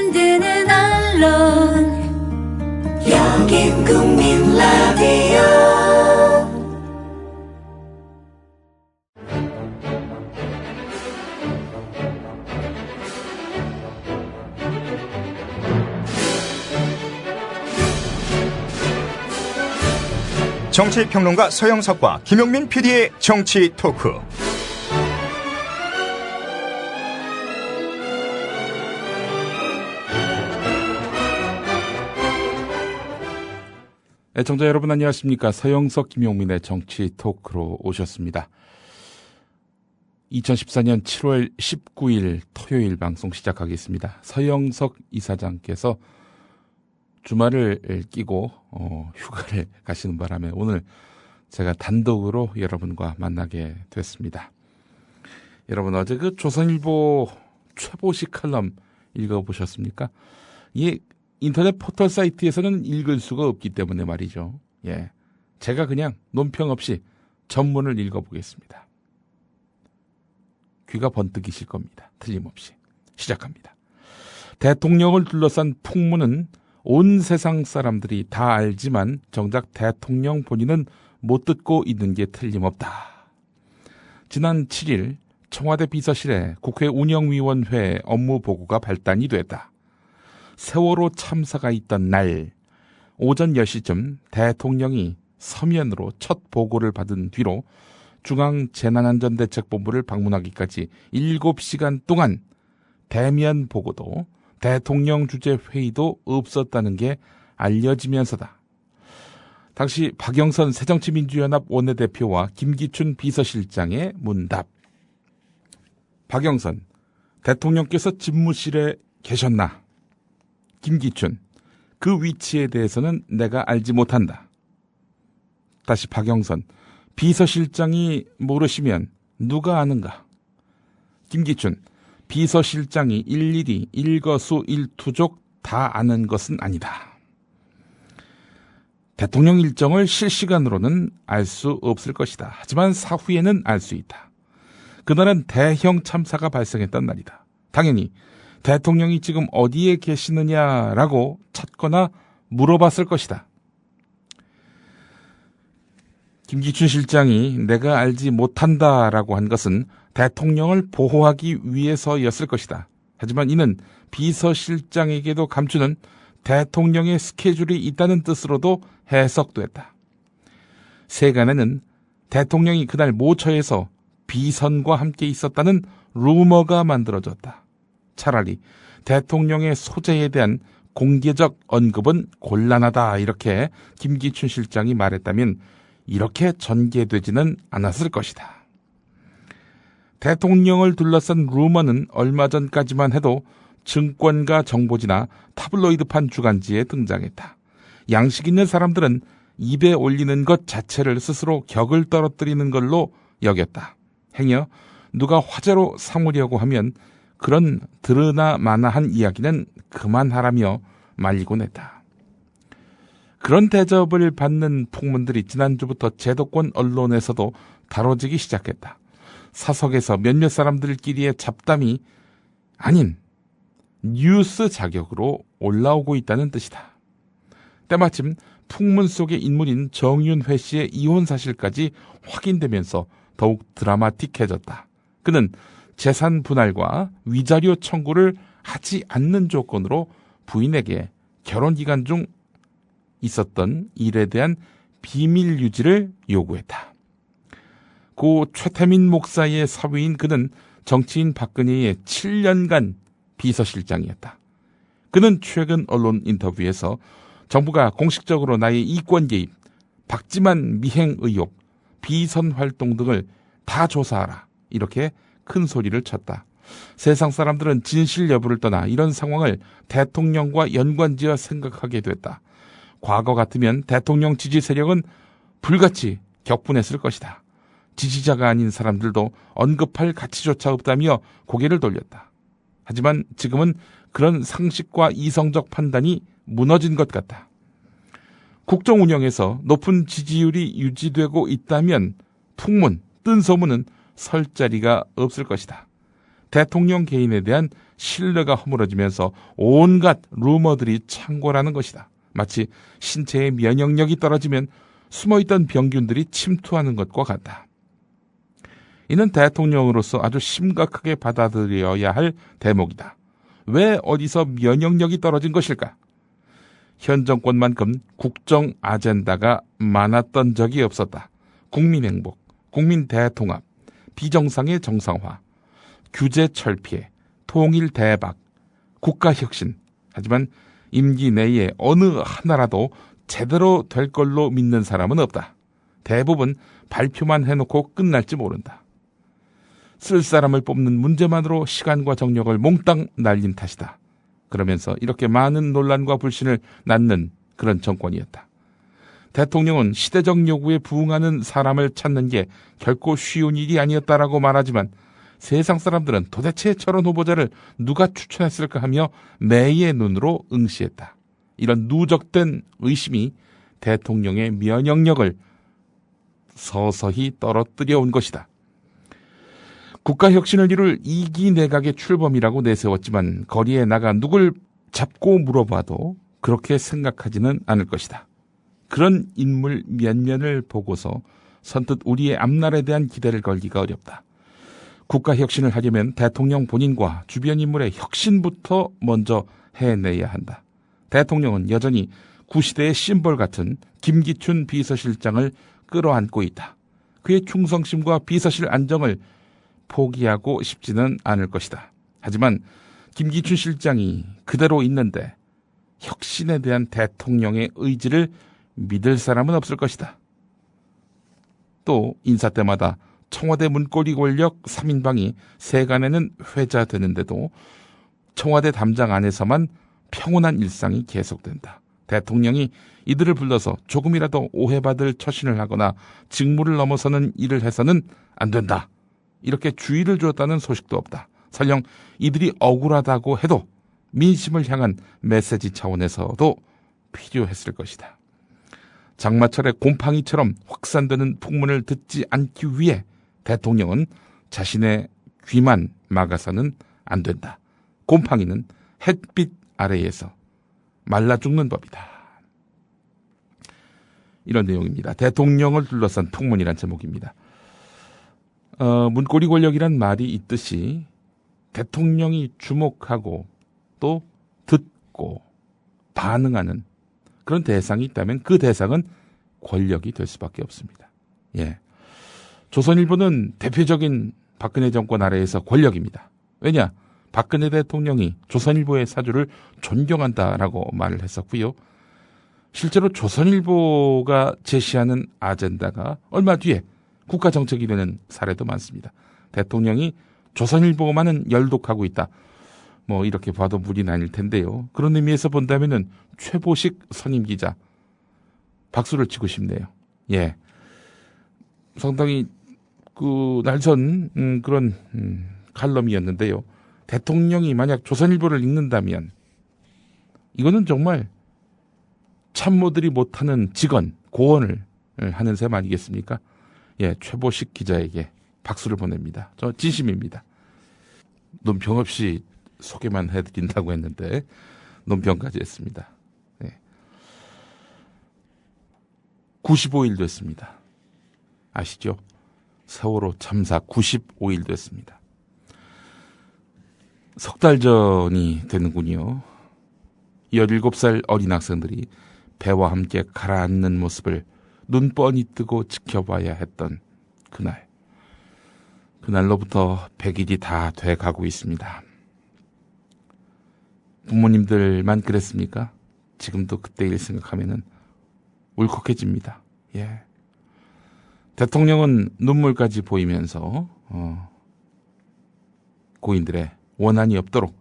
만드는 언론, 여긴 국민 라디오. 정치평론가 서영석과 김용민 PD의 정치 토크. 애청자 여러분 안녕하십니까. 서영석 김용민의 정치 토크로 오셨습니다. 2014년 7월 19일 토요일 방송 시작하겠습니다. 서영석 이사장께서 주말을 끼고 휴가를 가시는 바람에 오늘 제가 단독으로 여러분과 만나게 됐습니다. 여러분 어제 그 조선일보 최보식 칼럼 읽어보셨습니까? 이 인터넷 포털 사이트에서는 읽을 수가 없기 때문에 말이죠. 예, 제가 그냥 논평 없이 전문을 읽어보겠습니다. 귀가 번뜩이실 겁니다. 틀림없이. 시작합니다. 대통령을 둘러싼 풍문은 온 세상 사람들이 다 알지만 정작 대통령 본인은 못 듣고 있는 게 틀림없다. 지난 7일 청와대 비서실에 국회 운영위원회 업무 보고가 발단이 됐다. 세월호 참사가 있던 날 오전 10시쯤 대통령이 서면으로 첫 보고를 받은 뒤로 중앙재난안전대책본부를 방문하기까지 7시간 동안 대면 보고도 대통령 주재 회의도 없었다는 게 알려지면서다. 당시 박영선 새정치민주연합 원내대표와 김기춘 비서실장의 문답. 박영선, 대통령께서 집무실에 계셨나? 김기춘, 그 위치에 대해서는 내가 알지 못한다. 다시 박영선, 비서실장이 모르시면 누가 아는가? 김기춘, 비서실장이 일일이 일거수일투족 다 아는 것은 아니다. 대통령 일정을 실시간으로는 알 수 없을 것이다. 하지만 사후에는 알 수 있다. 그날은 대형 참사가 발생했던 날이다. 당연히 대통령이 지금 어디에 계시느냐라고 찾거나 물어봤을 것이다. 김기춘 실장이 내가 알지 못한다라고 한 것은 대통령을 보호하기 위해서였을 것이다. 하지만 이는 비서실장에게도 감추는 대통령의 스케줄이 있다는 뜻으로도 해석됐다. 세간에는 대통령이 그날 모처에서 비선과 함께 있었다는 루머가 만들어졌다. 차라리 대통령의 소재에 대한 공개적 언급은 곤란하다 이렇게 김기춘 실장이 말했다면 이렇게 전개되지는 않았을 것이다. 대통령을 둘러싼 루머는 얼마 전까지만 해도 증권가 정보지나 타블로이드판 주간지에 등장했다. 양식 있는 사람들은 입에 올리는 것 자체를 스스로 격을 떨어뜨리는 걸로 여겼다. 행여 누가 화제로 삼으려고 하면 그런 드러나 마나한 이야기는 그만하라며 말리곤 했다. 그런 대접을 받는 풍문들이 지난주부터 제도권 언론에서도 다뤄지기 시작했다. 사석에서 몇몇 사람들끼리의 잡담이 아닌 뉴스 자격으로 올라오고 있다는 뜻이다. 때마침 풍문 속의 인물인 정윤회 씨의 이혼 사실까지 확인되면서 더욱 드라마틱해졌다. 그는 재산 분할과 위자료 청구를 하지 않는 조건으로 부인에게 결혼 기간 중 있었던 일에 대한 비밀 유지를 요구했다. 고 최태민 목사의 사위인 그는 정치인 박근혜의 7년간 비서실장이었다. 그는 최근 언론 인터뷰에서 정부가 공식적으로 나의 이권 개입, 박지만 미행 의혹, 비선 활동 등을 다 조사하라 이렇게 큰 소리를 쳤다. 세상 사람들은 진실 여부를 떠나 이런 상황을 대통령과 연관지어 생각하게 됐다. 과거 같으면 대통령 지지 세력은 불같이 격분했을 것이다. 지지자가 아닌 사람들도 언급할 가치조차 없다며 고개를 돌렸다. 하지만 지금은 그런 상식과 이성적 판단이 무너진 것 같다. 국정 운영에서 높은 지지율이 유지되고 있다면 풍문, 뜬 소문은 설 자리가 없을 것이다. 대통령 개인에 대한 신뢰가 허물어지면서 온갖 루머들이 창궐하는 것이다. 마치 신체의 면역력이 떨어지면 숨어있던 병균들이 침투하는 것과 같다. 이는 대통령으로서 아주 심각하게 받아들여야 할 대목이다. 왜 어디서 면역력이 떨어진 것일까? 현 정권만큼 국정 아젠다가 많았던 적이 없었다. 국민 행복, 국민 대통합, 비정상의 정상화, 규제 철폐, 통일 대박, 국가 혁신. 하지만 임기 내에 어느 하나라도 제대로 될 걸로 믿는 사람은 없다. 대부분 발표만 해놓고 끝날지 모른다. 쓸 사람을 뽑는 문제만으로 시간과 정력을 몽땅 날린 탓이다. 그러면서 이렇게 많은 논란과 불신을 낳는 그런 정권이었다. 대통령은 시대적 요구에 부응하는 사람을 찾는 게 결코 쉬운 일이 아니었다라고 말하지만 세상 사람들은 도대체 저런 후보자를 누가 추천했을까 하며 매의 눈으로 응시했다. 이런 누적된 의심이 대통령의 면역력을 서서히 떨어뜨려 온 것이다. 국가혁신을 이룰 2기 내각의 출범이라고 내세웠지만 거리에 나가 누굴 잡고 물어봐도 그렇게 생각하지는 않을 것이다. 그런 인물 면면을 보고서 선뜻 우리의 앞날에 대한 기대를 걸기가 어렵다. 국가혁신을 하려면 대통령 본인과 주변 인물의 혁신부터 먼저 해내야 한다. 대통령은 여전히 구시대의 심벌 같은 김기춘 비서실장을 끌어안고 있다. 그의 충성심과 비서실 안정을 포기하고 싶지는 않을 것이다. 하지만 김기춘 실장이 그대로 있는데 혁신에 대한 대통령의 의지를 믿을 사람은 없을 것이다. 또 인사 때마다 청와대 문고리 권력 3인방이 세간에는 회자되는데도 청와대 담장 안에서만 평온한 일상이 계속된다. 대통령이 이들을 불러서 조금이라도 오해받을 처신을 하거나 직무를 넘어서는 일을 해서는 안 된다. 이렇게 주의를 주었다는 소식도 없다. 설령 이들이 억울하다고 해도 민심을 향한 메시지 차원에서도 필요했을 것이다. 장마철의 곰팡이처럼 확산되는 풍문을 듣지 않기 위해 대통령은 자신의 귀만 막아서는 안 된다. 곰팡이는 햇빛 아래에서 말라 죽는 법이다. 이런 내용입니다. 대통령을 둘러싼 풍문이란 제목입니다. 문고리 권력이란 말이 있듯이 대통령이 주목하고 또 듣고 반응하는 그런 대상이 있다면 그 대상은 권력이 될 수밖에 없습니다. 예. 조선일보는 대표적인 박근혜 정권 아래에서 권력입니다. 왜냐? 박근혜 대통령이 조선일보의 사주를 존경한다라고 말을 했었고요. 실제로 조선일보가 제시하는 아젠다가 얼마 뒤에 국가정책이 되는 사례도 많습니다. 대통령이 조선일보만은 열독하고 있다. 뭐 이렇게 봐도 무리는 아닐 텐데요. 그런 의미에서 본다면은 최보식 선임기자 박수를 치고 싶네요. 예, 상당히 그 날선 그런 칼럼이었는데요. 대통령이 만약 조선일보를 읽는다면 이거는 정말 참모들이 못하는 직원, 고언을 하는 셈 아니겠습니까? 예, 최보식 기자에게 박수를 보냅니다. 저 진심입니다. 논평 없이 소개만 해드린다고 했는데 논평까지 했습니다. 네. 95일 됐습니다. 아시죠? 세월호 참사 95일 됐습니다. 석 달 전이 되는군요. 17살 어린 학생들이 배와 함께 가라앉는 모습을 눈 뻔히 뜨고 지켜봐야 했던 그날. 그날로부터 100일이 다 돼가고 있습니다. 부모님들만 그랬습니까? 지금도 그때 일 생각하면은 울컥해집니다. 예. 대통령은 눈물까지 보이면서 고인들의 원한이 없도록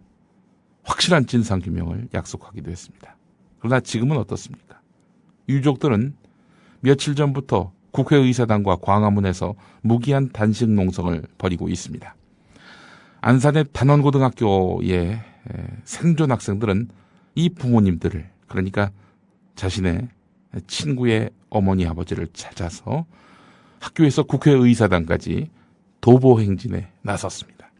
확실한 진상규명을 약속하기도 했습니다. 그러나 지금은 어떻습니까? 유족들은 며칠 전부터 국회의사당과 광화문에서 무기한 단식 농성을 벌이고 있습니다. 안산의 단원고등학교의 생존 학생들은 이 부모님들을, 그러니까 자신의 친구의 어머니 아버지를 찾아서 학교에서 국회의사당까지 도보 행진에 나섰습니다.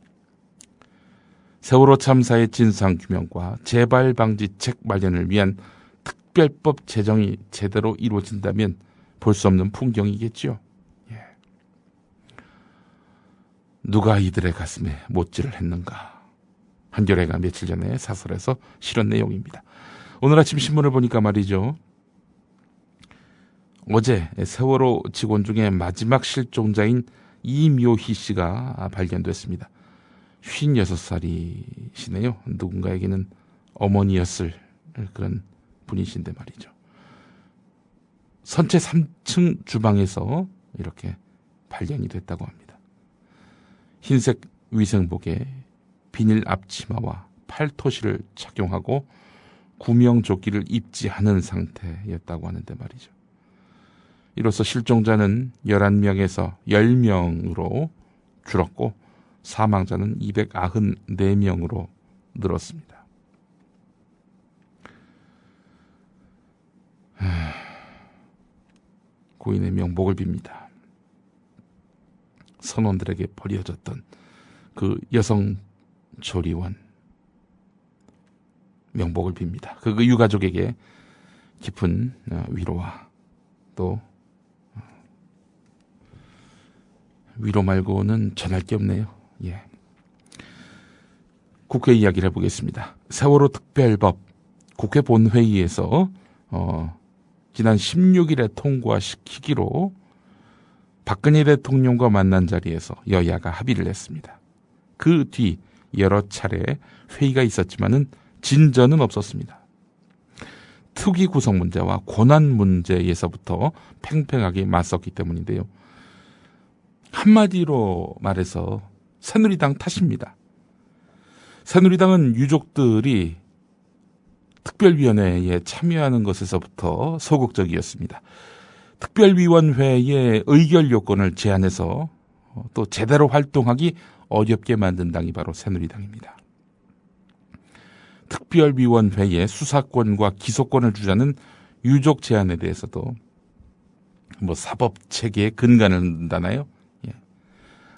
세월호 참사의 진상규명과 재발방지책 마련을 위한 특별법 제정이 제대로 이루어진다면 볼 수 없는 풍경이겠죠. 예. 누가 이들의 가슴에 못질을 했는가. 한겨레가 며칠 전에 사설에서 실은 내용입니다. 오늘 아침 신문을 보니까 말이죠. 어제 세월호 직원 중에 마지막 실종자인 이묘희 씨가 발견됐습니다. 56살이시네요. 누군가에게는 어머니였을 그런 분이신데 말이죠. 선체 3층 주방에서 이렇게 발견이 됐다고 합니다. 흰색 위생복에 비닐 앞치마와 팔토시를 착용하고 구명조끼를 입지 않은 상태였다고 하는데 말이죠. 이로써 실종자는 11명에서 10명으로 줄었고 사망자는 294명으로 늘었습니다. 고인의 명복을 빕니다. 선원들에게 버려졌던 그 여성 조리원 명복을 빕니다. 그 유가족에게 깊은 위로와 또 위로 말고는 전할 게 없네요. 예. 국회 이야기를 해보겠습니다. 세월호 특별법 국회 본회의에서 지난 16일에 통과시키기로 박근혜 대통령과 만난 자리에서 여야가 합의를 했습니다. 그 뒤 여러 차례 회의가 있었지만은 진전은 없었습니다. 특위 구성 문제와 권한 문제에서부터 팽팽하게 맞섰기 때문인데요. 한마디로 말해서 새누리당 탓입니다. 새누리당은 유족들이 특별위원회에 참여하는 것에서부터 소극적이었습니다. 특별위원회의 의결 요건을 제한해서 또 제대로 활동하기 어렵게 만든 당이 바로 새누리당입니다. 특별위원회에 수사권과 기소권을 주자는 유족 제안에 대해서도 사법체계의 근간을 흔든다나요? 예.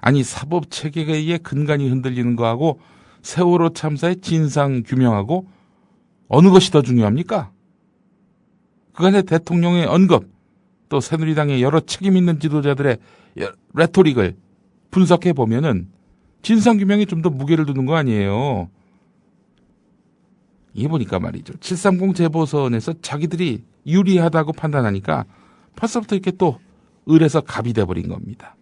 아니 사법체계의 근간이 흔들리는 거하고 세월호 참사의 진상 규명하고 어느 것이 더 중요합니까? 그간의 대통령의 언급 또 새누리당의 여러 책임 있는 지도자들의 레토릭을 분석해 보면은 진상 규명이 좀 더 무게를 두는 거 아니에요. 이게 보니까 말이죠. 730 재보선에서 자기들이 유리하다고 판단하니까 벌써부터 이렇게 또 을에서 갑이 돼버린 겁니다.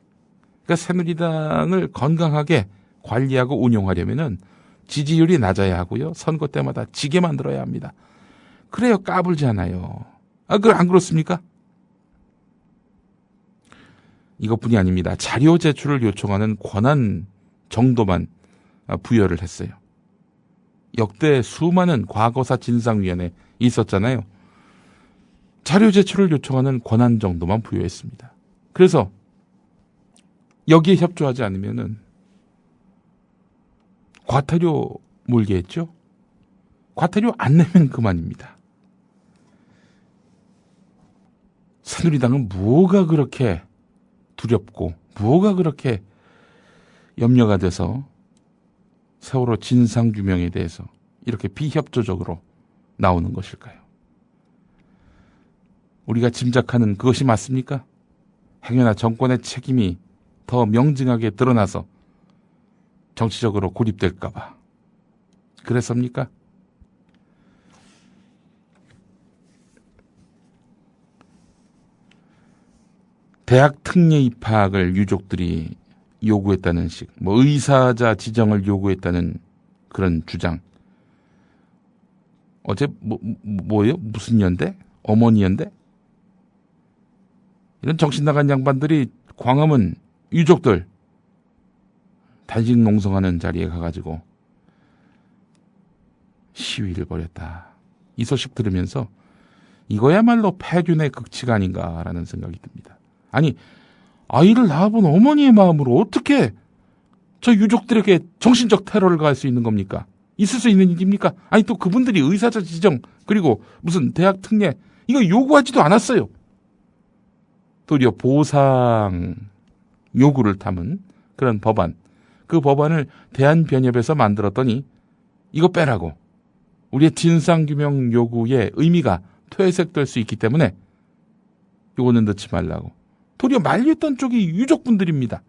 그러니까 새누리당을 건강하게 관리하고 운용하려면은 지지율이 낮아야 하고요. 선거 때마다 지게 만들어야 합니다. 그래요. 까불잖아요. 안 그렇습니까? 이것뿐이 아닙니다. 자료 제출을 요청하는 권한 정도만 부여를 했어요. 역대 수많은 과거사 진상위원회 있었잖아요. 자료 제출을 요청하는 권한 정도만 부여했습니다. 그래서 여기에 협조하지 않으면은 과태료 물게 했죠. 과태료 안 내면 그만입니다. 새누리당은 뭐가 그렇게 두렵고 뭐가 그렇게 염려가 돼서 세월호 진상규명에 대해서 이렇게 비협조적으로 나오는 것일까요? 우리가 짐작하는 그것이 맞습니까? 행여나 정권의 책임이 더 명징하게 드러나서 정치적으로 고립될까 봐. 그랬습니까? 대학 특례 입학을 유족들이 요구했다는 식, 의사자 지정을 요구했다는 그런 주장. 어제 뭐예요? 무슨 연대? 어머니 연대? 이런 정신 나간 양반들이 광화문 유족들 단식 농성하는 자리에 가가지고 시위를 벌였다. 이 소식 들으면서 이거야말로 패륜의 극치가 아닌가라는 생각이 듭니다. 아니 아이를 낳아본 어머니의 마음으로 어떻게 저 유족들에게 정신적 테러를 가할 수 있는 겁니까? 있을 수 있는 일입니까? 아니 또 그분들이 의사자 지정 그리고 무슨 대학 특례 이거 요구하지도 않았어요. 도리어 보상 요구를 담은 그런 법안 그 법안을 대한변협에서 만들었더니 이거 빼라고. 우리의 진상규명 요구의 의미가 퇴색될 수 있기 때문에 이거는 넣지 말라고. 도리어 만류했던 쪽이 유족분들입니다.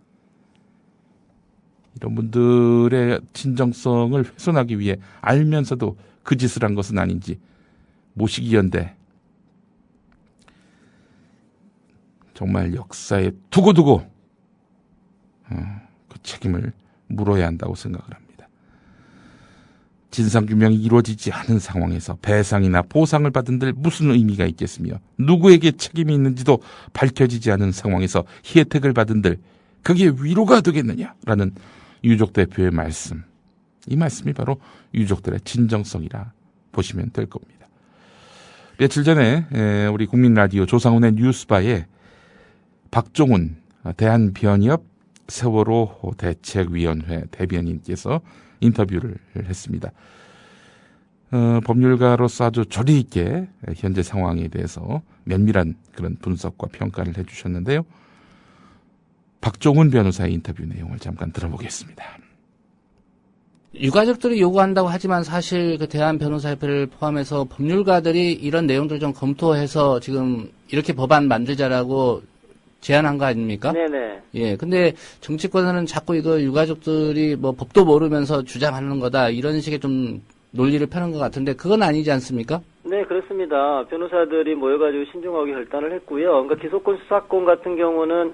이런 분들의 진정성을 훼손하기 위해 알면서도 그 짓을 한 것은 아닌지 모시기연대 정말 역사에 두고두고 그 책임을 물어야 한다고 생각을 합니다. 진상규명이 이루어지지 않은 상황에서 배상이나 보상을 받은 데 무슨 의미가 있겠으며 누구에게 책임이 있는지도 밝혀지지 않은 상황에서 혜택을 받은 들 그게 위로가 되겠느냐라는 유족 대표의 말씀. 이 말씀이 바로 유족들의 진정성이라 보시면 될 겁니다. 며칠 전에 우리 국민라디오 조상훈의 뉴스바에 박종훈 대한변협 세월호 대책위원회 대변인께서 인터뷰를 했습니다. 법률가로서 아주 조리 있게 현재 상황에 대해서 면밀한 그런 분석과 평가를 해주셨는데요. 박종훈 변호사의 인터뷰 내용을 잠깐 들어보겠습니다. 유가족들이 요구한다고 하지만 사실 그 대한변호사협회를 포함해서 법률가들이 이런 내용들을 좀 검토해서 지금 이렇게 법안 만들자라고 제안한 거 아닙니까? 네네. 예, 근데 정치권에는 자꾸 이거 유가족들이 뭐 법도 모르면서 주장하는 거다 이런 식의 좀 논리를 펴는 것 같은데 그건 아니지 않습니까? 네, 그렇습니다. 변호사들이 모여가지고 신중하게 결단을 했고요. 그러니까 기소권 수사권 같은 경우는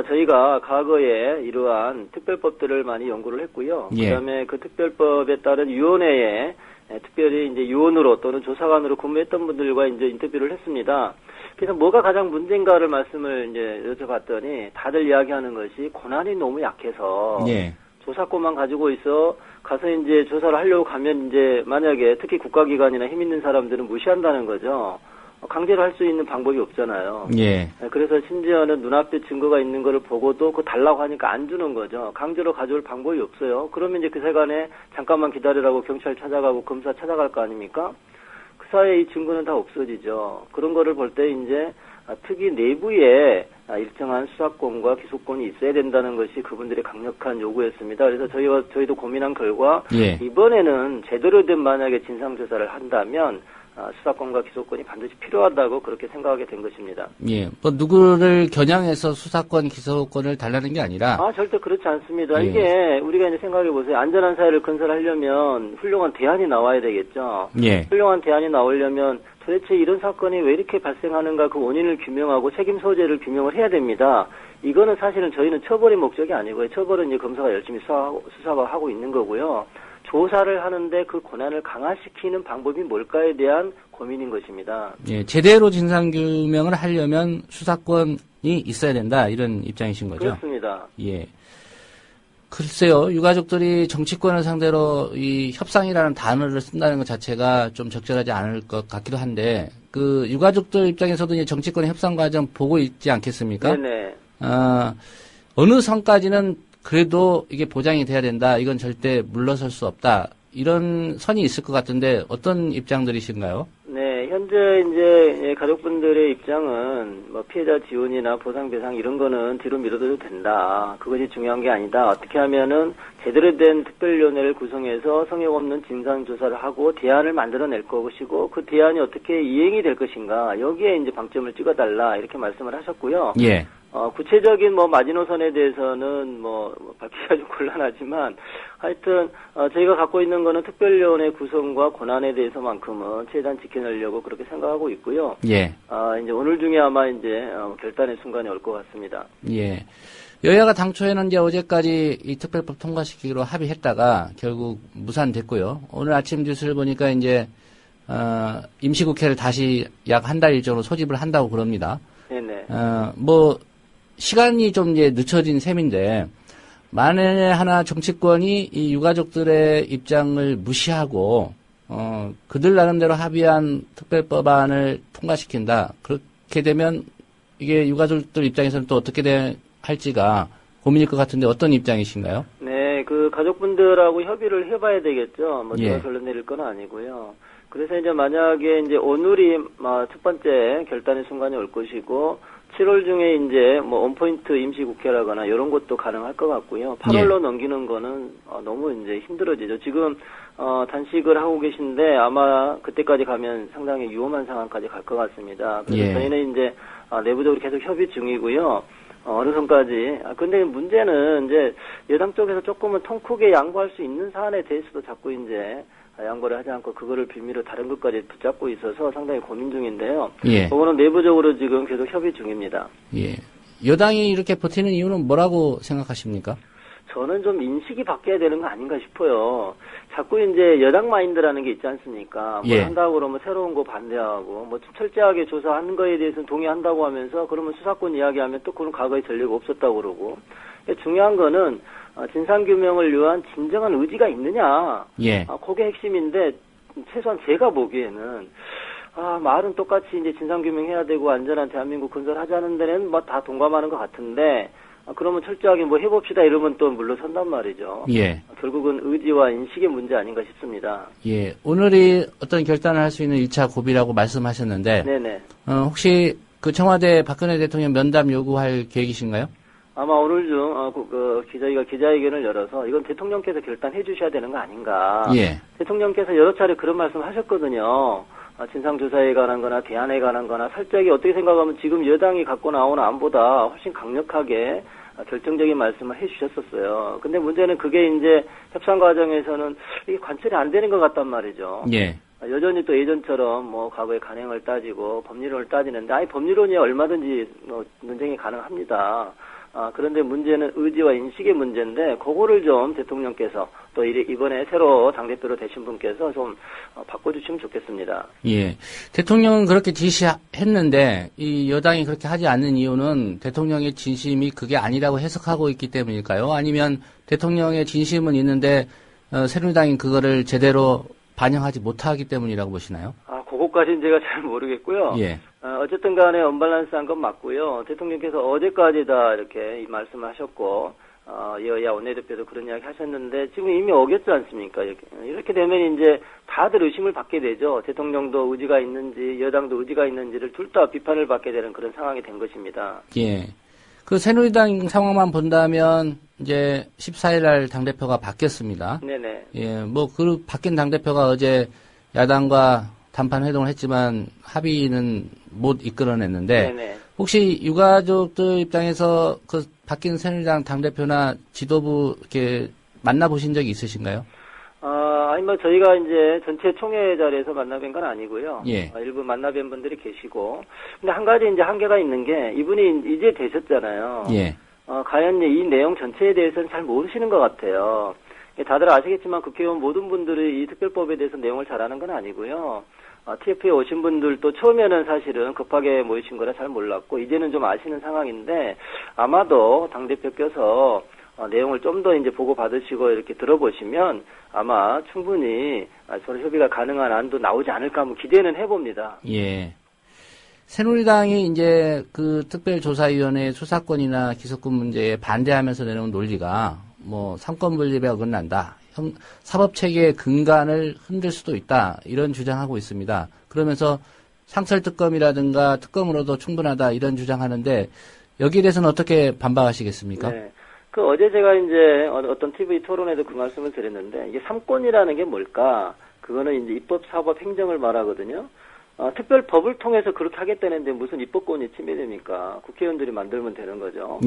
저희가 과거에 이러한 특별법들을 많이 연구를 했고요. 예. 그다음에 그 특별법에 따른 위원회에 특별히 이제 위원으로 또는 조사관으로 근무했던 분들과 이제 인터뷰를 했습니다. 그래서 뭐가 가장 문제인가를 말씀을 이제 여쭤봤더니 다들 이야기하는 것이 권한이 너무 약해서 예. 조사권만 가지고 있어 가서 이제 조사를 하려고 가면 이제 만약에 특히 국가기관이나 힘 있는 사람들은 무시한다는 거죠. 강제로 할 수 있는 방법이 없잖아요. 예. 그래서 심지어는 눈앞에 증거가 있는 거를 보고도 그거 달라고 하니까 안 주는 거죠. 강제로 가져올 방법이 없어요. 그러면 이제 그 세간에 잠깐만 기다리라고 경찰 찾아가고 검사 찾아갈 거 아닙니까? 그 사이에 이 증거는 다 없어지죠. 그런 거를 볼 때 이제 특히 내부에 일정한 수사권과 기소권이 있어야 된다는 것이 그분들의 강력한 요구였습니다. 그래서 저희도 고민한 결과 예. 이번에는 제대로 된 만약에 진상조사를 한다면 수사권과 기소권이 반드시 필요하다고 그렇게 생각하게 된 것입니다. 예. 뭐 누구를 겨냥해서 수사권, 기소권을 달라는 게 아니라 절대 그렇지 않습니다. 예. 이게 우리가 이제 생각해 보세요. 안전한 사회를 건설하려면 훌륭한 대안이 나와야 되겠죠. 예. 훌륭한 대안이 나오려면 도대체 이런 사건이 왜 이렇게 발생하는가 그 원인을 규명하고 책임 소재를 규명을 해야 됩니다. 이거는 사실은 저희는 처벌이 목적이 아니고요. 처벌은 이제 검사가 열심히 수사하고 있는 거고요. 조사를 하는데 그 권한을 강화시키는 방법이 뭘까에 대한 고민인 것입니다. 예, 제대로 진상규명을 하려면 수사권이 있어야 된다 이런 입장이신 거죠? 그렇습니다. 예. 글쎄요, 유가족들이 정치권을 상대로 이 협상이라는 단어를 쓴다는 것 자체가 좀 적절하지 않을 것 같기도 한데, 그 유가족들 입장에서도 이제 정치권의 협상 과정 보고 있지 않겠습니까? 네네. 어느 선까지는 그래도 이게 보장이 돼야 된다. 이건 절대 물러설 수 없다. 이런 선이 있을 것 같은데 어떤 입장들이신가요? 네, 현재 이제 가족분들의 입장은 뭐 피해자 지원이나 보상 배상 이런 거는 뒤로 미뤄둬도 된다. 그것이 중요한 게 아니다. 어떻게 하면은 제대로 된 특별위원회를 구성해서 성역 없는 진상 조사를 하고 대안을 만들어낼 것이고 그 대안이 어떻게 이행이 될 것인가 여기에 이제 방점을 찍어달라 이렇게 말씀을 하셨고요. 예. 구체적인 뭐 마지노선에 대해서는 밝히기가 좀 곤란하지만 하여튼 저희가 갖고 있는 거는 특별위원회 구성과 권한에 대해서만큼은 최대한 지켜내려고 그렇게 생각하고 있고요. 예. 이제 오늘 중에 아마 이제 결단의 순간이 올 것 같습니다. 예. 여야가 당초에는 이제 어제까지 이 특별법 통과시키기로 합의했다가 결국 무산됐고요. 오늘 아침 뉴스를 보니까 이제 임시국회를 다시 약 한 달 일정으로 소집을 한다고 그럽니다. 네네. 시간이 좀 이제 늦춰진 셈인데, 만에 하나 정치권이 이 유가족들의 입장을 무시하고, 그들 나름대로 합의한 특별법안을 통과시킨다. 그렇게 되면, 이게 유가족들 입장에서는 또 어떻게 할지가 고민일 것 같은데 어떤 입장이신가요? 네, 그 가족분들하고 협의를 해봐야 되겠죠. 제가 예. 결론 내릴 건 아니고요. 그래서 이제 만약에 이제 오늘이 첫 번째 결단의 순간이 올 것이고, 7월 중에 이제 뭐 원포인트 임시국회라거나 이런 것도 가능할 것 같고요. 8월로 넘기는 거는 너무 이제 힘들어지죠. 지금 단식을 하고 계신데 아마 그때까지 가면 상당히 위험한 상황까지 갈 것 같습니다. 그래서 저희는 이제 내부적으로 계속 협의 중이고요. 어느 선까지. 근데 문제는 이제 여당 쪽에서 조금은 통 크게 양보할 수 있는 사안에 대해서도 자꾸 이제 양보를 하지 않고 그거를 빌미로 다른 것까지 붙잡고 있어서 상당히 고민 중인데요. 그거는 내부적으로 지금 계속 협의 중입니다. 예. 여당이 이렇게 버티는 이유는 뭐라고 생각하십니까? 저는 좀 인식이 바뀌어야 되는 거 아닌가 싶어요. 자꾸 이제 여당 마인드라는 게 있지 않습니까? 뭘 한다고 그러면 새로운 거 반대하고, 뭐 철저하게 조사하는 거에 대해서는 동의한다고 하면서, 그러면 수사권 이야기하면 또 그런 과거에 전례가 없었다고 그러고. 중요한 거는, 진상규명을 위한 진정한 의지가 있느냐. 그게 핵심인데, 최소한 제가 보기에는, 말은 똑같이 이제 진상규명해야 되고 안전한 대한민국 건설하자는 데는 뭐 다 동감하는 것 같은데, 그러면 철저하게 뭐 해봅시다 이러면 또 물러선단 말이죠. 결국은 의지와 인식의 문제 아닌가 싶습니다. 오늘이 어떤 결단을 할 수 있는 1차 고비라고 말씀하셨는데, 네네. 혹시 그 청와대 박근혜 대통령 면담 요구할 계획이신가요? 아마 오늘 중 저희가 기자회견을 열어서 이건 대통령께서 결단해 주셔야 되는 거 아닌가. 대통령께서 여러 차례 그런 말씀하셨거든요. 진상조사에 관한 거나 대안에 관한 거나 살짝이 어떻게 생각하면 지금 여당이 갖고 나오는 안보다 훨씬 강력하게 결정적인 말씀을 해 주셨었어요. 근데 문제는 그게 이제 협상 과정에서는 이게 관철이 안 되는 것 같단 말이죠. 여전히 또 예전처럼 뭐 과거의 간행을 따지고 법리론을 따지는데 법리론이 얼마든지 논쟁이 가능합니다. 그런데 문제는 의지와 인식의 문제인데 그거를 좀 대통령께서 또 이번에 새로 당대표로 되신 분께서 좀 바꿔주시면 좋겠습니다. 대통령은 그렇게 지시했는데 이 여당이 그렇게 하지 않는 이유는 대통령의 진심이 그게 아니라고 해석하고 있기 때문일까요? 아니면 대통령의 진심은 있는데 새누리당이 그거를 제대로 반영하지 못하기 때문이라고 보시나요? 그것까지는 제가 잘 모르겠고요. 어쨌든 간에 언밸런스한 건 맞고요. 대통령께서 어제까지 다 이렇게 이 말씀을 하셨고, 여야 원내대표도 그런 이야기 하셨는데, 지금 이미 어겼지 않습니까? 이렇게 되면 이제 다들 의심을 받게 되죠. 대통령도 의지가 있는지, 여당도 의지가 있는지를 둘 다 비판을 받게 되는 그런 상황이 된 것입니다. 그 새누리당 상황만 본다면, 이제 14일 날 당대표가 바뀌었습니다. 뭐, 그 바뀐 당대표가 어제 야당과 단판 회동을 했지만 합의는 못 이끌어냈는데 혹시 유가족들 입장에서 그 바뀐 새누리당 당대표나 지도부 이렇게 만나보신 적이 있으신가요? 뭐 저희가 이제 전체 총회 자리에서 만나뵌 건 아니고요. 일부 만나뵌 분들이 계시고 근데 한 가지 이제 한계가 있는 게 이분이 이제 되셨잖아요. 과연 이 내용 전체에 대해서는 잘 모르시는 것 같아요. 다들 아시겠지만 국회의원 모든 분들이 이 특별법에 대해서 내용을 잘 아는 건 아니고요. TF에 오신 분들도 처음에는 사실은 급하게 모이신 거라 잘 몰랐고 이제는 좀 아시는 상황인데 아마도 당대표께서 내용을 좀 더 이제 보고 받으시고 이렇게 들어보시면 아마 충분히 서로 협의가 가능한 안도 나오지 않을까 한번 기대는 해봅니다. 새누리당이 이제 그 특별조사위원회 수사권이나 기소권 문제에 반대하면서 내놓은 논리가 뭐 삼권 분립에 어긋난다. 사법체계의 근간을 흔들 수도 있다. 이런 주장하고 있습니다. 그러면서 상설특검이라든가 특검으로도 충분하다. 이런 주장하는데 여기에 대해서는 어떻게 반박하시겠습니까? 어제 제가 이제 어떤 TV 토론에도 그 말씀을 드렸는데 이게 삼권이라는 게 뭘까? 그거는 이제 입법, 사법, 행정을 말하거든요. 특별법을 통해서 그렇게 하겠다는데 무슨 입법권이 침해됩니까? 국회의원들이 만들면 되는 거죠.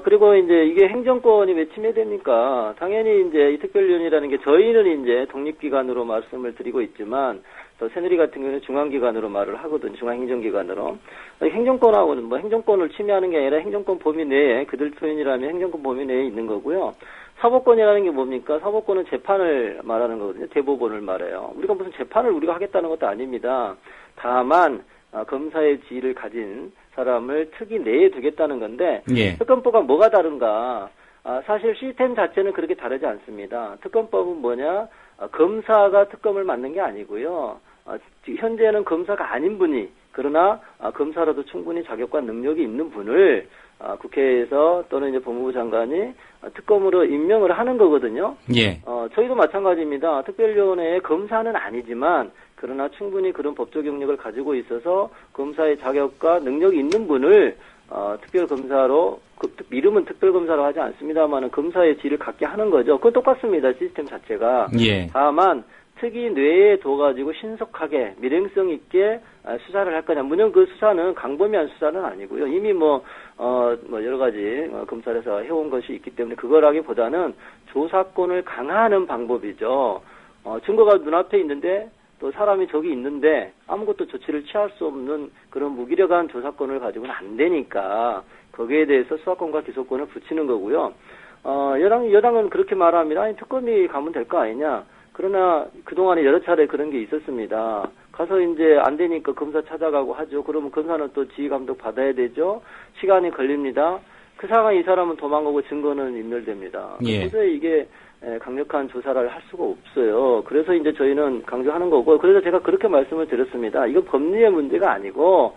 그리고 이제 이게 행정권이 왜 침해됩니까? 당연히 이제 이 특별위원회라는 게 저희는 이제 독립기관으로 말씀을 드리고 있지만 또 새누리 같은 경우는 중앙기관으로 말을 하거든요. 중앙행정기관으로. 행정권하고는 뭐 행정권을 침해하는 게 아니라 행정권 범위 내에 그들 표현이라면 행정권 범위 내에 있는 거고요. 사법권이라는 게 뭡니까? 사법권은 재판을 말하는 거거든요. 대법원을 말해요. 우리가 무슨 재판을 우리가 하겠다는 것도 아닙니다. 다만 검사의 지위를 가진 사람을 특히 내에 두겠다는 건데 특검법과 뭐가 다른가? 사실 시스템 자체는 그렇게 다르지 않습니다. 특검법은 뭐냐? 검사가 특검을 맡는 게 아니고요. 현재는 검사가 아닌 분이 그러나 검사라도 충분히 자격과 능력이 있는 분을 국회에서 또는 이제 법무부 장관이 특검으로 임명을 하는 거거든요. 저희도 마찬가지입니다. 특별위원회의 검사는 아니지만 그러나 충분히 그런 법적 경력을 가지고 있어서 검사의 자격과 능력이 있는 분을 특별검사로, 이름은 특별검사로 하지 않습니다만 검사의 질을 갖게 하는 거죠. 그건 똑같습니다. 시스템 자체가. 예. 다만 특이 뇌에 둬가지고 신속하게 밀행성 있게 수사를 할 거냐. 물론 그 수사는 강범위한 수사는 아니고요. 이미 여러 가지 검찰에서 해온 것이 있기 때문에 그거라기보다는 조사권을 강화하는 방법이죠. 증거가 눈앞에 있는데 또 사람이 저기 있는데 아무것도 조치를 취할 수 없는 그런 무기력한 조사권을 가지고는 안 되니까 거기에 대해서 수사권과 기소권을 붙이는 거고요. 여당은 그렇게 말합니다. 아니, 특검이 가면 될 거 아니냐. 그러나 그동안에 여러 차례 그런 게 있었습니다. 가서 이제 안 되니까 검사 찾아가고 하죠. 그러면 검사는 또 지휘감독 받아야 되죠. 시간이 걸립니다. 그 상황에 이 사람은 도망가고 증거는 인멸됩니다. 예. 그래서 이게 강력한 조사를 할 수가 없어요. 그래서 이제 저희는 강조하는 거고, 그래서 제가 그렇게 말씀을 드렸습니다. 이건 법리의 문제가 아니고,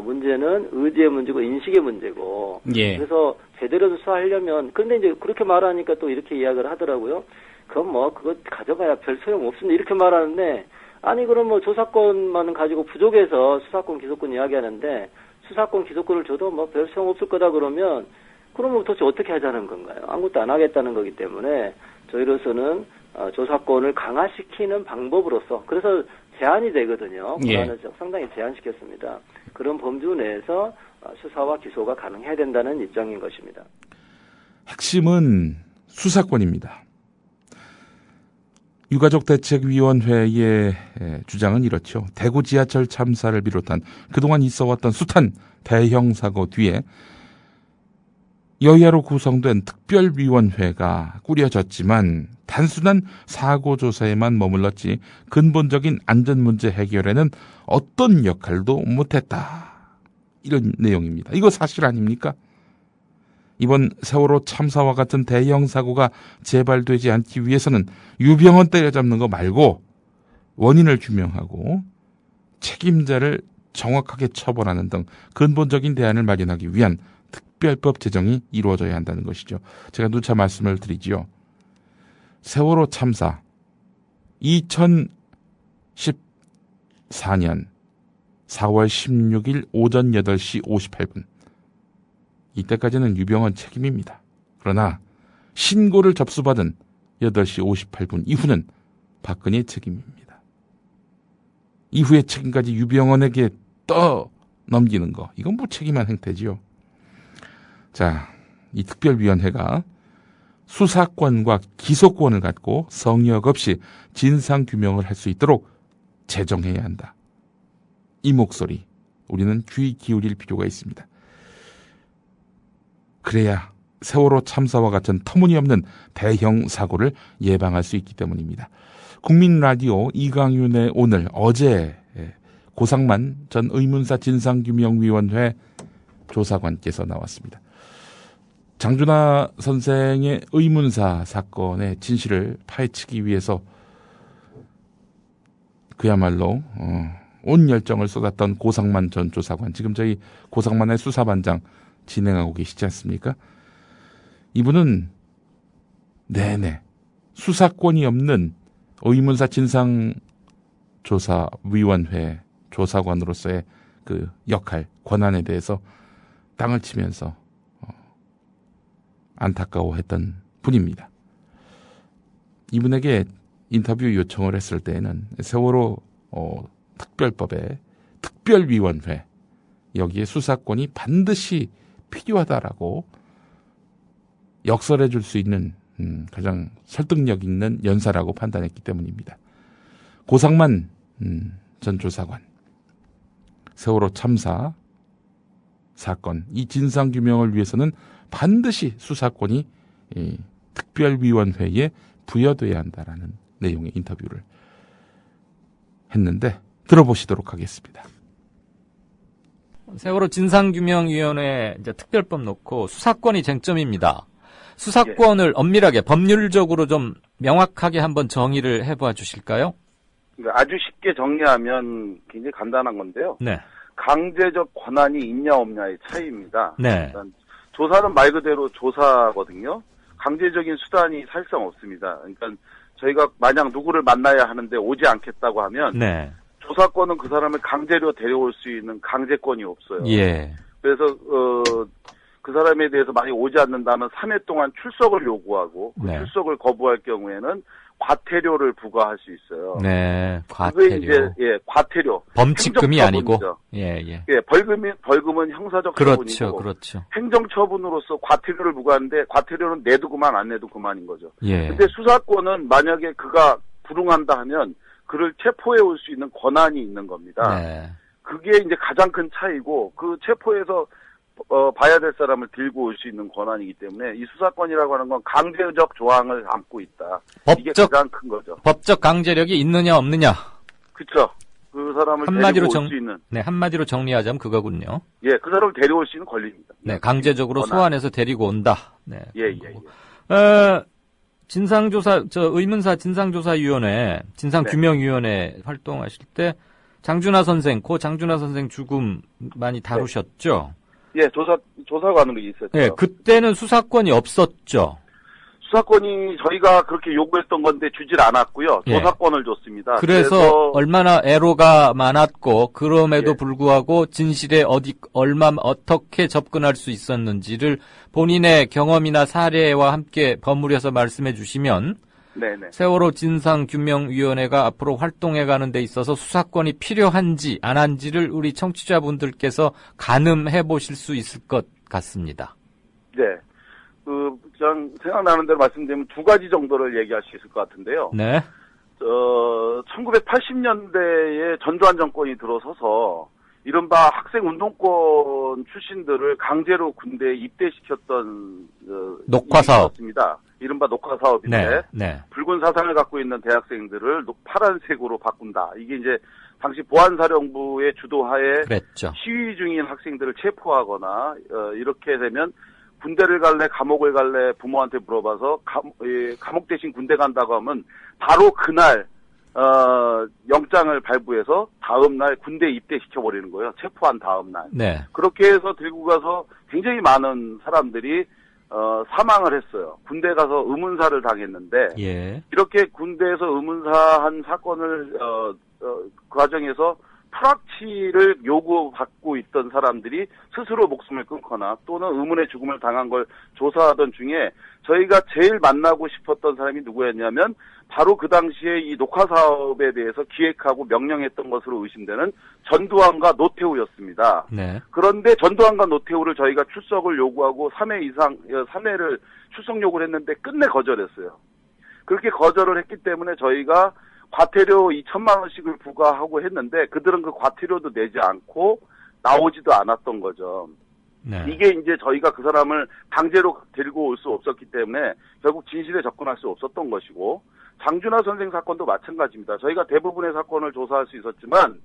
문제는 의지의 문제고 인식의 문제고. 예. 그래서 제대로 수사하려면, 근데 이제 그렇게 말하니까 또 이렇게 이야기를 하더라고요. 그건 그거 가져가야 별 소용 없습니다. 이렇게 말하는데, 아니, 그럼 조사권만 가지고 부족해서 수사권, 기소권 이야기하는데, 수사권, 기소권을 줘도 별 소용 없을 거다 그러면, 그러면 도대체 어떻게 하자는 건가요? 아무것도 안 하겠다는 거기 때문에, 저희로서는 조사권을 강화시키는 방법으로서, 그래서 제한이 되거든요. 예. 상당히 제한시켰습니다. 그런 범주 내에서 수사와 기소가 가능해야 된다는 입장인 것입니다. 핵심은 수사권입니다. 유가족대책위원회의 주장은 이렇죠. 대구 지하철 참사를 비롯한 그동안 있어왔던 숱한 대형 사고 뒤에 여야로 구성된 특별위원회가 꾸려졌지만 단순한 사고 조사에만 머물렀지 근본적인 안전문제 해결에는 어떤 역할도 못했다. 이런 내용입니다. 이거 사실 아닙니까? 이번 세월호 참사와 같은 대형 사고가 재발되지 않기 위해서는 유병헌 때려잡는 거 말고 원인을 규명하고 책임자를 정확하게 처벌하는 등 근본적인 대안을 마련하기 위한 특별법 제정이 이루어져야 한다는 것이죠. 제가 누차 말씀을 드리지요. 세월호 참사 2014년 4월 16일 오전 8시 58분. 이때까지는 유병헌 책임입니다. 그러나 신고를 접수받은 8시 58분 이후는 박근혜 책임입니다. 이후의 책임까지 유병헌에게 넘기는 거. 이건 무책임한 행태지요. 자, 이 특별위원회가 수사권과 기소권을 갖고 성역 없이 진상규명을 할 수 있도록 제정해야 한다. 이 목소리 우리는 귀 기울일 필요가 있습니다. 그래야 세월호 참사와 같은 터무니없는 대형 사고를 예방할 수 있기 때문입니다. 국민라디오 이강윤의 어제 고상만 전 의문사 진상규명위원회 조사관께서 나왔습니다. 장준하 선생의 의문사 사건의 진실을 파헤치기 위해서 그야말로 온 열정을 쏟았던 고상만 전 조사관, 지금 저희 고상만의 수사반장 진행하고 계시지 않습니까? 이분은 수사권이 없는 의문사 진상조사위원회 조사관으로서의 그 역할, 권한에 대해서 땅을 치면서 안타까워했던 분입니다. 이분에게 인터뷰 요청을 했을 때에는 세월호 특별법의 특별위원회, 여기에 수사권이 반드시 필요하다라고 역설해 줄 수 있는 가장 설득력 있는 연사라고 판단했기 때문입니다. 고상만 전 조사관, 세월호 참사 사건, 이 진상규명을 위해서는 반드시 수사권이 특별위원회에 부여돼야 한다라는 내용의 인터뷰를 했는데 들어보시도록 하겠습니다. 세월호 진상규명위원회 이제 특별법 놓고 수사권이 쟁점입니다. 수사권을 엄밀하게 법률적으로 좀 명확하게 한번 정의를 해봐 주실까요? 아주 쉽게 정리하면 굉장히 간단한 건데요. 네. 강제적 권한이 있냐 없냐의 차이입니다. 네. 일단 조사는 말 그대로 조사거든요. 강제적인 수단이 사실상 없습니다. 그러니까 저희가 만약 누구를 만나야 하는데 오지 않겠다고 하면 네. 조사권은 그 사람을 강제로 데려올 수 있는 강제권이 없어요. 예. 그래서 그 사람에 대해서 만약 오지 않는다면 3회 동안 출석을 요구하고 그 네. 출석을 거부할 경우에는 과태료를 부과할 수 있어요. 네. 그게 과태료. 이제 과태료. 범칙금이 아니고. 행정처분이죠. 예. 예, 벌금은 형사적 그렇죠. 처분이고 그렇죠. 행정처분으로서 과태료를 부과하는데 과태료는 내도 그만 안 내도 그만인 거죠. 예. 근데 수사권은 만약에 그가 불응한다 하면 그를 체포해 올 수 있는 권한이 있는 겁니다. 네. 그게 이제 가장 큰 차이고 그 체포해서 봐야 될 사람을 들고 올 수 있는 권한이기 때문에 이 수사권이라고 하는 건 강제적 조항을 안고 있다. 이게 가장 큰 거죠. 법적 강제력이 있느냐 없느냐. 그렇죠. 그 사람을 한마디로 데리고 올 수 있는. 네, 한마디로 정리하자면 그거군요. 예, 그 사람을 데려올 수 있는 권리입니다. 네, 강제적으로 권한. 소환해서 데리고 온다. 네. 예. 의문사 진상조사위원회, 진상규명위원회 활동하실 때 장준하 선생 죽음 많이 다루셨죠? 예, 조사관으로 있었죠. 네, 그때는 수사권이 없었죠. 수사권이 저희가 그렇게 요구했던 건데 주질 않았고요. 예. 조사권을 줬습니다. 그래서 얼마나 애로가 많았고 그럼에도 예. 불구하고 진실에 어떻게 접근할 수 있었는지를 본인의 경험이나 사례와 함께 버무려서 말씀해 주시면 네네. 세월호 진상규명위원회가 앞으로 활동해가는 데 있어서 수사권이 필요한지 안 한지를 우리 청취자분들께서 가늠해 보실 수 있을 것 같습니다. 네. 그냥 생각나는 대로 말씀드리면 두 가지 정도를 얘기할 수 있을 것 같은데요. 네. 1980년대에 전두환 정권이 들어서서 이른바 학생 운동권 출신들을 강제로 군대에 입대시켰던 녹화 사업. 있었습니다. 이른바 녹화 사업인데 네. 붉은 사상을 갖고 있는 대학생들을 파란색으로 바꾼다. 이게 이제 당시 보안사령부의 주도하에 그랬죠. 시위 중인 학생들을 체포하거나 이렇게 되면 군대를 갈래 감옥을 갈래 부모한테 물어봐서 감옥 대신 군대 간다고 하면 바로 그날 영장을 발부해서 다음 날 군대 입대시켜버리는 거예요. 체포한 다음 날. 네. 그렇게 해서 들고 가서 굉장히 많은 사람들이 사망을 했어요. 군대 가서 의문사를 당했는데 예. 이렇게 군대에서 의문사한 사건을 그 과정에서 프락치를 요구받고 있던 사람들이 스스로 목숨을 끊거나 또는 의문의 죽음을 당한 걸 조사하던 중에 저희가 제일 만나고 싶었던 사람이 누구였냐면 바로 그 당시에 이 녹화 사업에 대해서 기획하고 명령했던 것으로 의심되는 전두환과 노태우였습니다. 네. 그런데 전두환과 노태우를 저희가 출석을 요구하고 3회를 출석 요구를 했는데 끝내 거절했어요. 그렇게 거절을 했기 때문에 저희가 과태료 2천만 원씩을 부과하고 했는데 그들은 그 과태료도 내지 않고 나오지도 않았던 거죠. 네. 이게 이제 저희가 그 사람을 강제로 데리고 올 수 없었기 때문에 결국 진실에 접근할 수 없었던 것이고 장준하 선생 사건도 마찬가지입니다. 저희가 대부분의 사건을 조사할 수 있었지만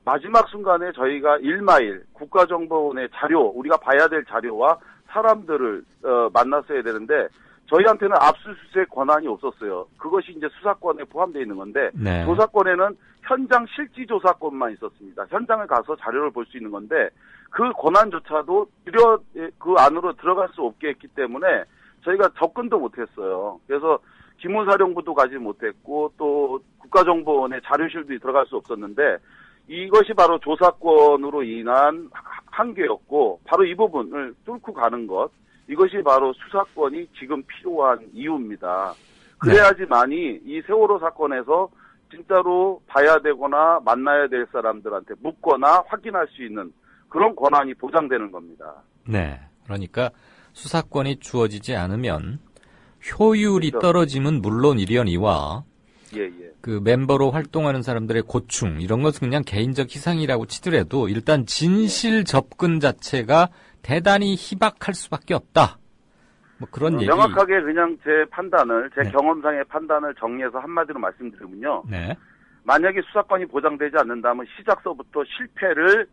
마지막 순간에 저희가 1마일 국가정보원의 자료, 우리가 봐야 될 자료와 사람들을 만났어야 되는데 저희한테는 압수수색 권한이 없었어요. 그것이 이제 수사권에 포함되어 있는 건데 네. 조사권에는 현장 실지 조사권만 있었습니다. 현장을 가서 자료를 볼 수 있는 건데 그 권한조차도 그 안으로 들어갈 수 없게 했기 때문에 저희가 접근도 못했어요. 그래서 기무사령부도 가지 못했고 또 국가정보원의 자료실도 들어갈 수 없었는데 이것이 바로 조사권으로 인한 한계였고 바로 이 부분을 뚫고 가는 것 이것이 바로 수사권이 지금 필요한 이유입니다. 그래야지만이 이 세월호 사건에서 진짜로 봐야 되거나 만나야 될 사람들한테 묻거나 확인할 수 있는 그런 권한이 보장되는 겁니다. 네. 그러니까 수사권이 주어지지 않으면 효율이 그렇죠. 떨어짐은 물론이려니와 예. 그 멤버로 활동하는 사람들의 고충 이런 것은 그냥 개인적 희생이라고 치더라도 일단 진실 접근 자체가 대단히 희박할 수밖에 없다. 뭐 그런 얘기. 명확하게 그냥 제 판단을 제 네. 경험상의 판단을 정리해서 한마디로 말씀드리면요. 네. 만약에 수사권이 보장되지 않는다면 시작서부터 실패를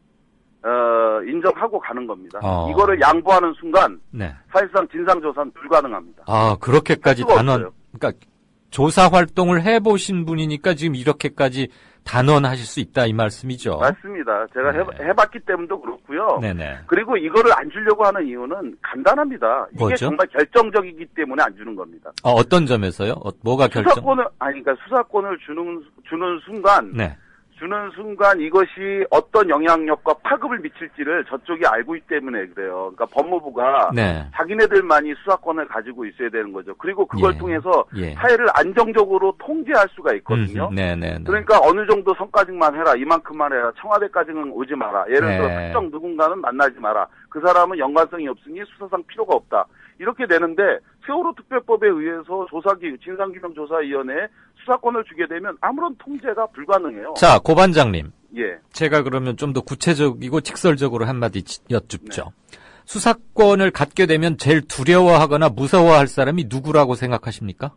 인정하고 가는 겁니다. 이거를 양보하는 순간 네. 사실상 진상조사는 불가능합니다. 아, 그렇게까지 할 수가 단언. 없어요. 그러니까 조사 활동을 해보신 분이니까 지금 이렇게까지 단언하실 수 있다 이 말씀이죠. 맞습니다. 제가 네. 해봤기 때문도 그렇고요. 네네. 그리고 이거를 안 주려고 하는 이유는 간단합니다. 이게 뭐죠? 정말 결정적이기 때문에 안 주는 겁니다. 어떤 점에서요? 뭐가 결정? 그러니까 수사권을 주는 순간, 네. 이것이 어떤 영향력과 파급을 미칠지를 저쪽이 알고 있기 때문에 그래요. 그러니까 법무부가 네. 자기네들만이 수사권을 가지고 있어야 되는 거죠. 그리고 그걸 예. 통해서 예. 사회를 안정적으로 통제할 수가 있거든요. 네네. 그러니까 어느 정도 선까지만 해라, 이만큼만 해라, 청와대까지는 오지 마라. 예를 들어 네. 특정 누군가는 만나지 마라. 그 사람은 연관성이 없으니 수사상 필요가 없다. 이렇게 되는데 세월호 특별법에 의해서 진상규명조사위원회에 수사권을 주게 되면 아무런 통제가 불가능해요. 자, 고 반장님. 예. 제가 그러면 좀 더 구체적이고 직설적으로 한마디 여쭙죠. 네. 수사권을 갖게 되면 제일 두려워하거나 무서워할 사람이 누구라고 생각하십니까?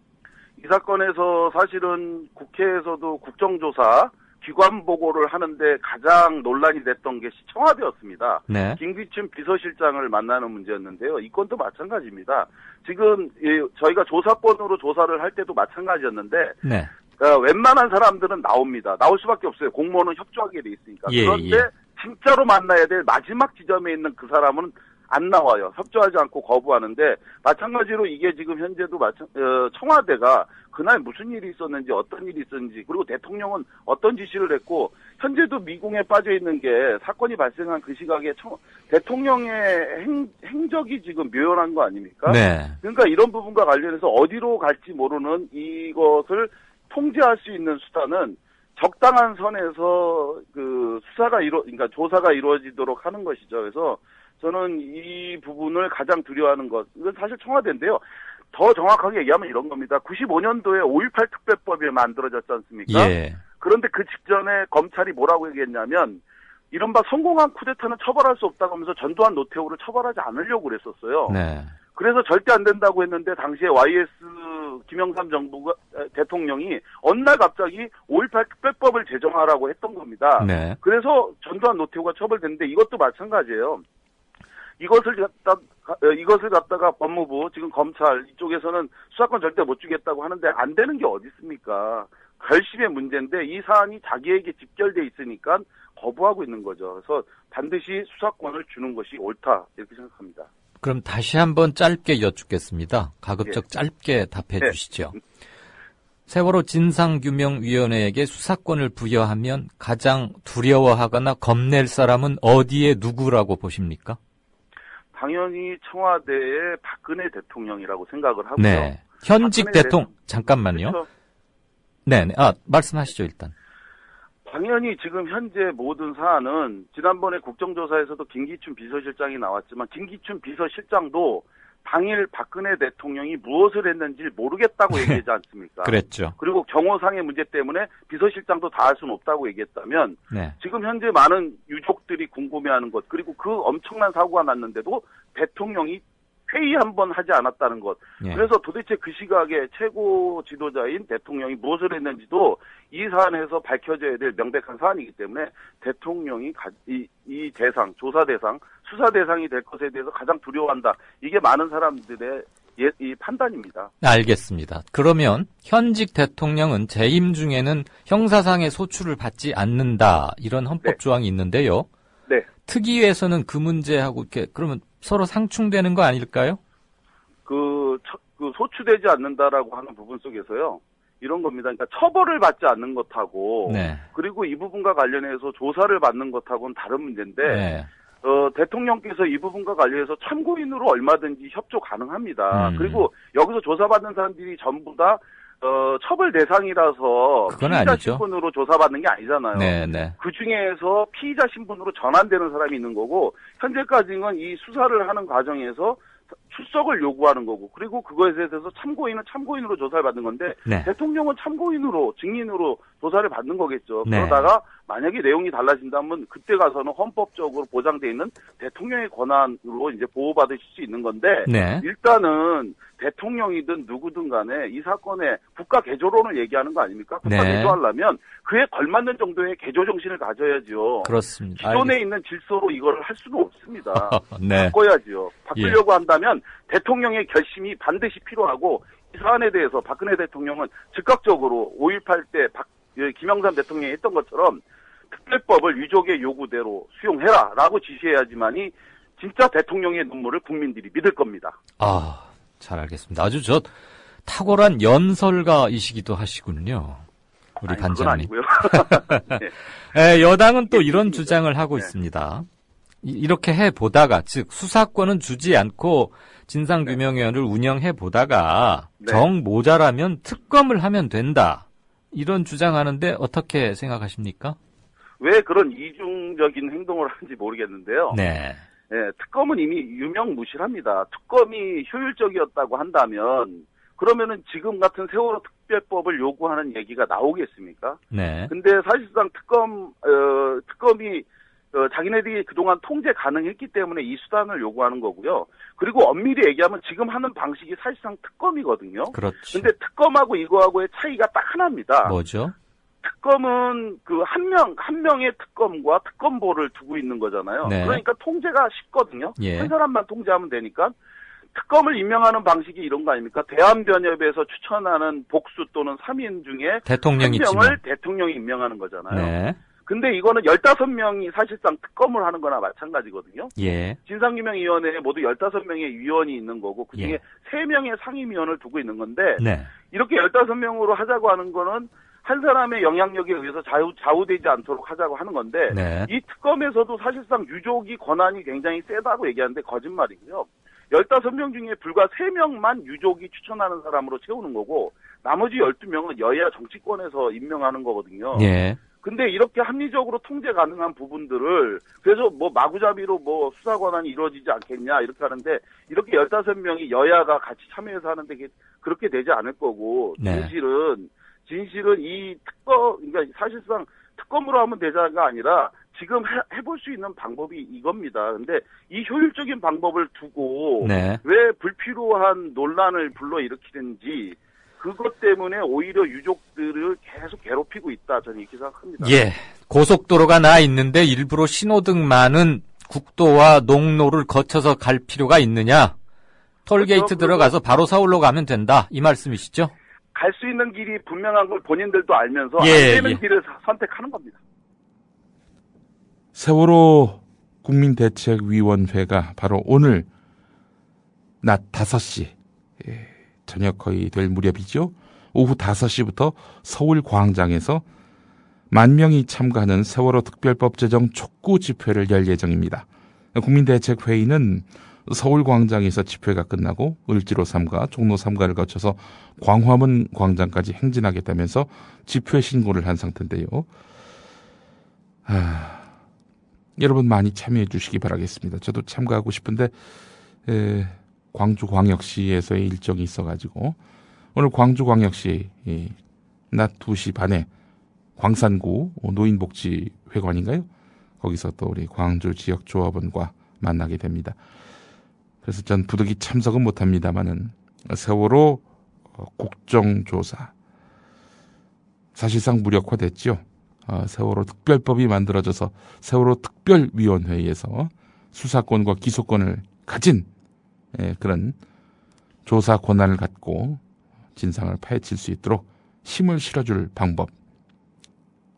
이 사건에서 사실은 국회에서도 국정조사 기관 보고를 하는데 가장 논란이 됐던 게 청와대였습니다. 네. 김기춘 비서실장을 만나는 문제였는데요. 이 건도 마찬가지입니다. 지금 저희가 조사권으로 조사를 할 때도 마찬가지였는데 네. 웬만한 사람들은 나옵니다. 나올 수밖에 없어요. 공무원은 협조하게 돼 있으니까. 예, 그런데 예. 진짜로 만나야 될 마지막 지점에 있는 그 사람은 안 나와요. 협조하지 않고 거부하는데 마찬가지로 이게 지금 현재도 청와대가 그날 무슨 일이 있었는지 어떤 일이 있었는지 그리고 대통령은 어떤 지시를 했고 현재도 미궁에 빠져 있는 게 사건이 발생한 그 시각에 대통령의 행적이 지금 묘연한 거 아닙니까? 네. 그러니까 이런 부분과 관련해서 어디로 갈지 모르는 이것을 통제할 수 있는 수단은 적당한 선에서 그러니까 조사가 이루어지도록 하는 것이죠. 그래서 저는 이 부분을 가장 두려워하는 것, 이건 사실 청와대인데요. 더 정확하게 얘기하면 이런 겁니다. 95년도에 5.18 특별법이 만들어졌지 않습니까? 예. 그런데 그 직전에 검찰이 뭐라고 얘기했냐면 이른바 성공한 쿠데타는 처벌할 수 없다고 하면서 전두환 노태우를 처벌하지 않으려고 그랬었어요. 네. 그래서 절대 안 된다고 했는데 당시에 YS 김영삼 정부가 대통령이 어느 날 갑자기 5.18 특별법을 제정하라고 했던 겁니다. 네. 그래서 전두환 노태우가 처벌됐는데 이것도 마찬가지예요. 이것을 갖다가 법무부, 지금 검찰 이쪽에서는 수사권 절대 못 주겠다고 하는데 안 되는 게 어디 있습니까? 결심의 문제인데 이 사안이 자기에게 직결돼 있으니까 거부하고 있는 거죠. 그래서 반드시 수사권을 주는 것이 옳다 이렇게 생각합니다. 그럼 다시 한번 짧게 여쭙겠습니다. 가급적 예. 짧게 답해 네. 주시죠. 세월호 진상규명위원회에게 수사권을 부여하면 가장 두려워하거나 겁낼 사람은 어디에 누구라고 보십니까? 당연히 청와대의 박근혜 대통령이라고 생각을 하고요. 네. 현직 대통령, 잠깐만요. 그렇죠. 네. 말씀하시죠, 일단. 당연히 지금 현재 모든 사안은 지난번에 국정조사에서도 김기춘 비서실장이 나왔지만 김기춘 비서실장도 당일 박근혜 대통령이 무엇을 했는지 모르겠다고 얘기하지 않습니까? 그랬죠. 그리고 경호상의 문제 때문에 비서실장도 다 할 수는 없다고 얘기했다면 네. 지금 현재 많은 유족들이 궁금해하는 것 그리고 그 엄청난 사고가 났는데도 대통령이 회의 한번 하지 않았다는 것. 예. 그래서 도대체 그 시각에 최고 지도자인 대통령이 무엇을 했는지도 이 사안에서 밝혀져야 될 명백한 사안이기 때문에 대통령이 이 대상, 조사 대상, 수사 대상이 될 것에 대해서 가장 두려워한다. 이게 많은 사람들의 이 판단입니다. 알겠습니다. 그러면 현직 대통령은 재임 중에는 형사상의 소출을 받지 않는다. 이런 헌법 네. 조항이 있는데요. 네. 특위에서는 그 문제하고 이렇게 그러면 서로 상충되는 거 아닐까요? 그 소추되지 않는다라고 하는 부분 속에서요. 이런 겁니다. 그러니까 처벌을 받지 않는 것하고 네. 그리고 이 부분과 관련해서 조사를 받는 것하고는 다른 문제인데 네. 대통령께서 이 부분과 관련해서 참고인으로 얼마든지 협조 가능합니다. 음. 그리고 여기서 조사받는 사람들이 전부 다 처벌 대상이라서 그건 피의자 아니죠. 신분으로 조사받는 게 아니잖아요. 네, 네. 그 중에서 피의자 신분으로 전환되는 사람이 있는 거고 현재까지는 이 수사를 하는 과정에서 출석을 요구하는 거고 그리고 그거에 대해서 참고인은 참고인으로 조사를 받는 건데 네. 대통령은 참고인으로 증인으로 조사를 받는 거겠죠. 네. 그러다가 만약에 내용이 달라진다면 그때 가서는 헌법적으로 보장돼 있는 대통령의 권한으로 이제 보호받으실 수 있는 건데 네. 일단은 대통령이든 누구든 간에 이 사건에 국가 개조론을 얘기하는 거 아닙니까? 국가 네. 개조하려면 그에 걸맞는 정도의 개조 정신을 가져야죠. 그렇습니다. 기존에 있는 질서로 이걸 할 수는 없습니다. 네. 바꿔야지요. 바꾸려고 한다면 대통령의 결심이 반드시 필요하고 이 사안에 대해서 박근혜 대통령은 즉각적으로 5.18 때 김영삼 대통령이 했던 것처럼 특별법을 유족의 요구대로 수용해라라고 지시해야지만이 진짜 대통령의 눈물을 국민들이 믿을 겁니다. 잘 알겠습니다. 아주 탁월한 연설가이시기도 하시군요. 우리 아니, 그건 반장님. 아니고요. 네, 여당은 또 이런 주장을 하고 있습니다. 이렇게 해보다가, 즉 수사권은 주지 않고 진상규명위원회를 운영해보다가 정 모자라면 특검을 하면 된다. 이런 주장하는데 어떻게 생각하십니까? 왜 그런 이중적인 행동을 하는지 모르겠는데요. 네. 특검은 이미 유명무실합니다. 특검이 효율적이었다고 한다면 그러면은 지금 같은 세월호 특별법을 요구하는 얘기가 나오겠습니까? 네. 근데 사실상 특검이 자기네들이 그동안 통제 가능했기 때문에 이 수단을 요구하는 거고요. 그리고 엄밀히 얘기하면 지금 하는 방식이 사실상 특검이거든요. 그렇죠. 근데 특검하고 이거하고의 차이가 딱 하나입니다. 뭐죠? 특검은 한 명의 특검과 특검보를 두고 있는 거잖아요. 네. 그러니까 통제가 쉽거든요. 예. 한 사람만 통제하면 되니까. 특검을 임명하는 방식이 이런 거 아닙니까? 대한변협에서 추천하는 복수 또는 3인 중에 대통령이 한 명을 대통령이 임명하는 거잖아요. 네. 근데 이거는 15명이 사실상 특검을 하는 거나 마찬가지거든요. 예. 진상규명위원회에 모두 15명의 위원이 있는 거고 그중에 예. 3명의 상임위원을 두고 있는 건데 네. 이렇게 15명으로 하자고 하는 거는 한 사람의 영향력에 의해서 좌우되지 않도록 하자고 하는 건데 네. 이 특검에서도 사실상 유족이 권한이 굉장히 세다고 얘기하는데 거짓말이고요. 15명 중에 불과 3명만 유족이 추천하는 사람으로 채우는 거고 나머지 12명은 여야 정치권에서 임명하는 거거든요. 예. 근데 이렇게 합리적으로 통제 가능한 부분들을 그래서 뭐 마구잡이로 뭐 수사 권한이 이루어지지 않겠냐 이렇게 하는데 이렇게 15명이 여야가 같이 참여해서 하는데 그렇게 되지 않을 거고 네. 진실은 이 그러니까 사실상 특검으로 하면 되자가 아니라 지금 해볼 수 있는 방법이 이겁니다. 근데 이 효율적인 방법을 두고 네. 왜 불필요한 논란을 불러일으키는지 그것 때문에 오히려 유족들을 계속 괴롭히고 있다. 저는 이렇게 생각합니다. 예. 고속도로가 나 있는데 일부러 신호등 많은 국도와 농로를 거쳐서 갈 필요가 있느냐? 톨게이트 그렇죠. 들어가서 바로 서울로 가면 된다. 이 말씀이시죠? 갈 수 있는 길이 분명한 걸 본인들도 알면서 예, 안 되는 예. 길을 선택하는 겁니다. 세월호 국민대책위원회가 바로 오늘 낮 5시 저녁 거의 될 무렵이죠. 오후 5시부터 서울 광장에서 10,000명이 참가하는 세월호 특별법 제정 촉구 집회를 열 예정입니다. 국민대책회의는 서울 광장에서 집회가 끝나고 을지로 3가, 종로 3가를 거쳐서 광화문 광장까지 행진하겠다면서 집회 신고를 한 상태인데요. 여러분 많이 참여해 주시기 바라겠습니다. 저도 참가하고 싶은데 광주광역시에서의 일정이 있어가지고 오늘 광주광역시 낮 2시 반에 광산구 노인복지회관인가요? 거기서 또 우리 광주 지역조합원과 만나게 됩니다. 그래서 전 부득이 참석은 못합니다만은 세월호 국정조사 사실상 무력화됐죠. 세월호 특별법이 만들어져서 세월호 특별위원회에서 수사권과 기소권을 가진 그런 조사 권한을 갖고 진상을 파헤칠 수 있도록 힘을 실어줄 방법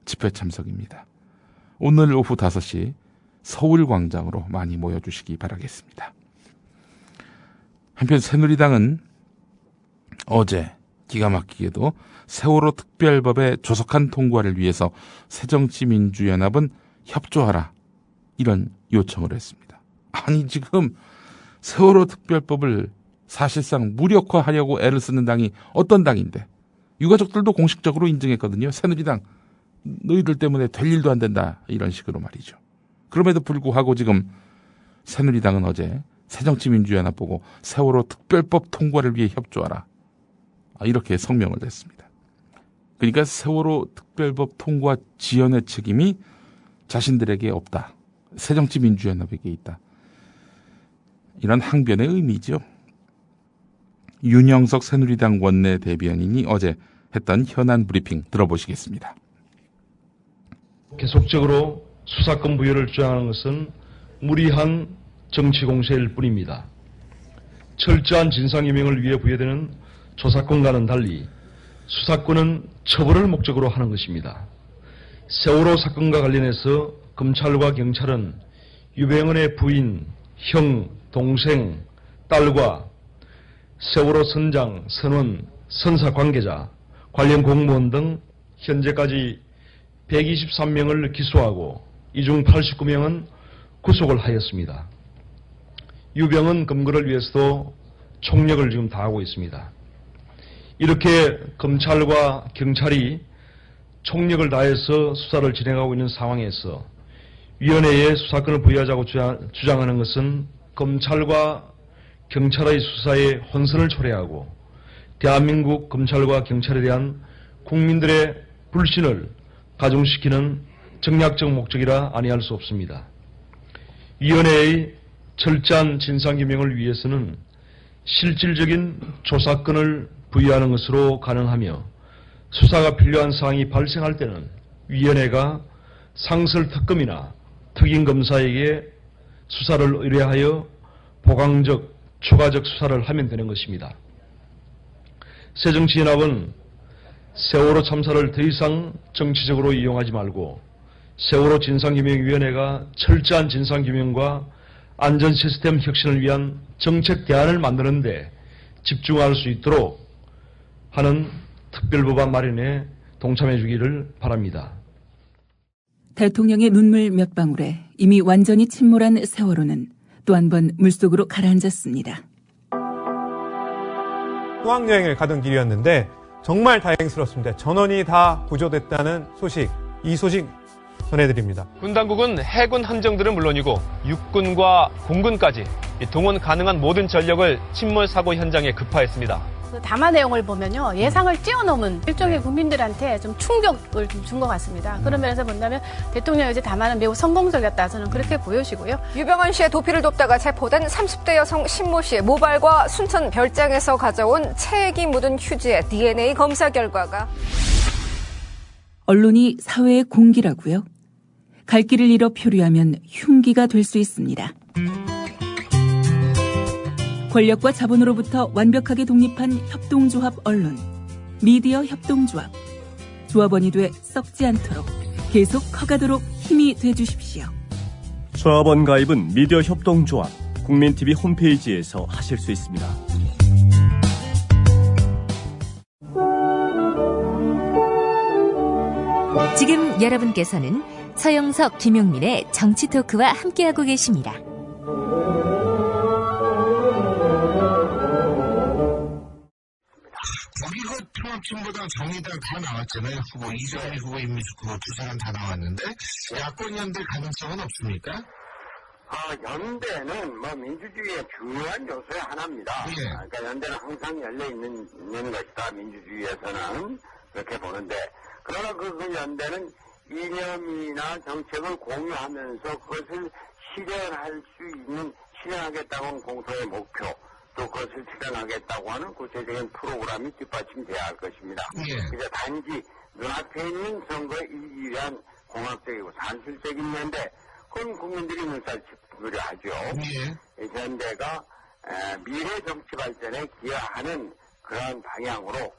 집회 참석입니다. 오늘 오후 5시 서울광장으로 많이 모여주시기 바라겠습니다. 한편 새누리당은 어제 기가 막히게도 세월호 특별법의 조속한 통과를 위해서 새정치민주연합은 협조하라 이런 요청을 했습니다. 아니 지금 세월호 특별법을 사실상 무력화하려고 애를 쓰는 당이 어떤 당인데 유가족들도 공식적으로 인정했거든요. 새누리당 너희들 때문에 될 일도 안 된다 이런 식으로 말이죠. 그럼에도 불구하고 지금 새누리당은 어제 새정치민주연합 보고 세월호 특별법 통과를 위해 협조하라 이렇게 성명을 냈습니다. 그러니까 세월호 특별법 통과 지연의 책임이 자신들에게 없다. 새정치민주연합에게 있다. 이런 항변의 의미죠. 윤영석 새누리당 원내대변인이 어제 했던 현안 브리핑 들어보시겠습니다. 계속적으로 수사권 부여를 주장하는 것은 무리한 정치 공세일 뿐입니다. 철저한 진상규명을 위해 부여되는 조사권과는 달리 수사권은 처벌을 목적으로 하는 것입니다. 세월호 사건과 관련해서 검찰과 경찰은 유병헌의 부인, 형, 동생, 딸과 세월호 선장, 선원, 선사 관계자, 관련 공무원 등 현재까지 123명을 기소하고 이 중 89명은 구속을 하였습니다. 유병헌 검거를 위해서도 총력을 지금 다하고 있습니다. 이렇게 검찰과 경찰이 총력을 다해서 수사를 진행하고 있는 상황에서 위원회에 수사권을 부여하자고 주장하는 것은 검찰과 경찰의 수사에 혼선을 초래하고 대한민국 검찰과 경찰에 대한 국민들의 불신을 가중시키는 정략적 목적이라 아니할 수 없습니다. 위원회의 철저한 진상규명을 위해서는 실질적인 조사권을 부여하는 것으로 가능하며 수사가 필요한 사항이 발생할 때는 위원회가 상설특검이나 특임검사에게 수사를 의뢰하여 보강적, 추가적 수사를 하면 되는 것입니다. 새정치연합은 세월호 참사를 더 이상 정치적으로 이용하지 말고 세월호 진상규명위원회가 철저한 진상규명과 안전 시스템 혁신을 위한 정책 대안을 만드는 데 집중할 수 있도록 하는 특별법안 마련에 동참해 주기를 바랍니다. 대통령의 눈물 몇 방울에 이미 완전히 침몰한 세월호는 또 한 번 물속으로 가라앉았습니다. 수학여행을 가던 길이었는데 정말 다행스럽습니다. 전원이 다 구조됐다는 소식, 이 소식 전해드립니다. 군 당국은 해군 함정들은 물론이고 육군과 공군까지 동원 가능한 모든 전력을 침몰 사고 현장에 급파했습니다. 담화 내용을 보면요, 예상을 뛰어넘은 일종의 국민들한테 좀 충격을 좀 준 것 같습니다. 그런 면에서 본다면 대통령의 이제 담화는 매우 성공적이었다, 저는 그렇게 보여지고요. 유병헌 씨의 도피를 돕다가 체포된 30대 여성 신모 씨의 모발과 순천 별장에서 가져온 체액이 묻은 휴지의 DNA 검사 결과가 언론이 사회의 공기라고요? 갈 길을 잃어 표류하면 흉기가 될 수 있습니다. 권력과 자본으로부터 완벽하게 독립한 협동조합 언론, 미디어 협동조합. 조합원이 돼 썩지 않도록 계속 커가도록 힘이 돼주십시오. 조합원 가입은 미디어 협동조합, 국민TV 홈페이지에서 하실 수 있습니다. 지금 여러분께서는 서영석, 김용민의 정치토크와 함께하고 계십니다. 통합팀보다 정의당 다 나왔잖아요. 후보 이정미 후보, 임미숙 후보 두 사람 다 나왔는데 야권 연대 가능성은 없습니까? 연대는 민주주의의 중요한 요소의 하나입니다. 예. 그러니까 연대는 항상 열려 있는 것이다. 민주주의에서는 그렇게 보는데, 그러나 그 연대는 이념이나 정책을 공유하면서 그것을 실현하겠다고 하는 공통의 목표, 또 그것을 실현하겠다고 하는 구체적인 프로그램이 뒷받침돼야 할 것입니다. 그래서 단지 눈앞에 있는 선거에 이기기 위한 공학적이고 산술적인 연대, 그건 국민들이 눈살찌푸려 하죠. 연대가 미래 정치 발전에 기여하는 그런 방향으로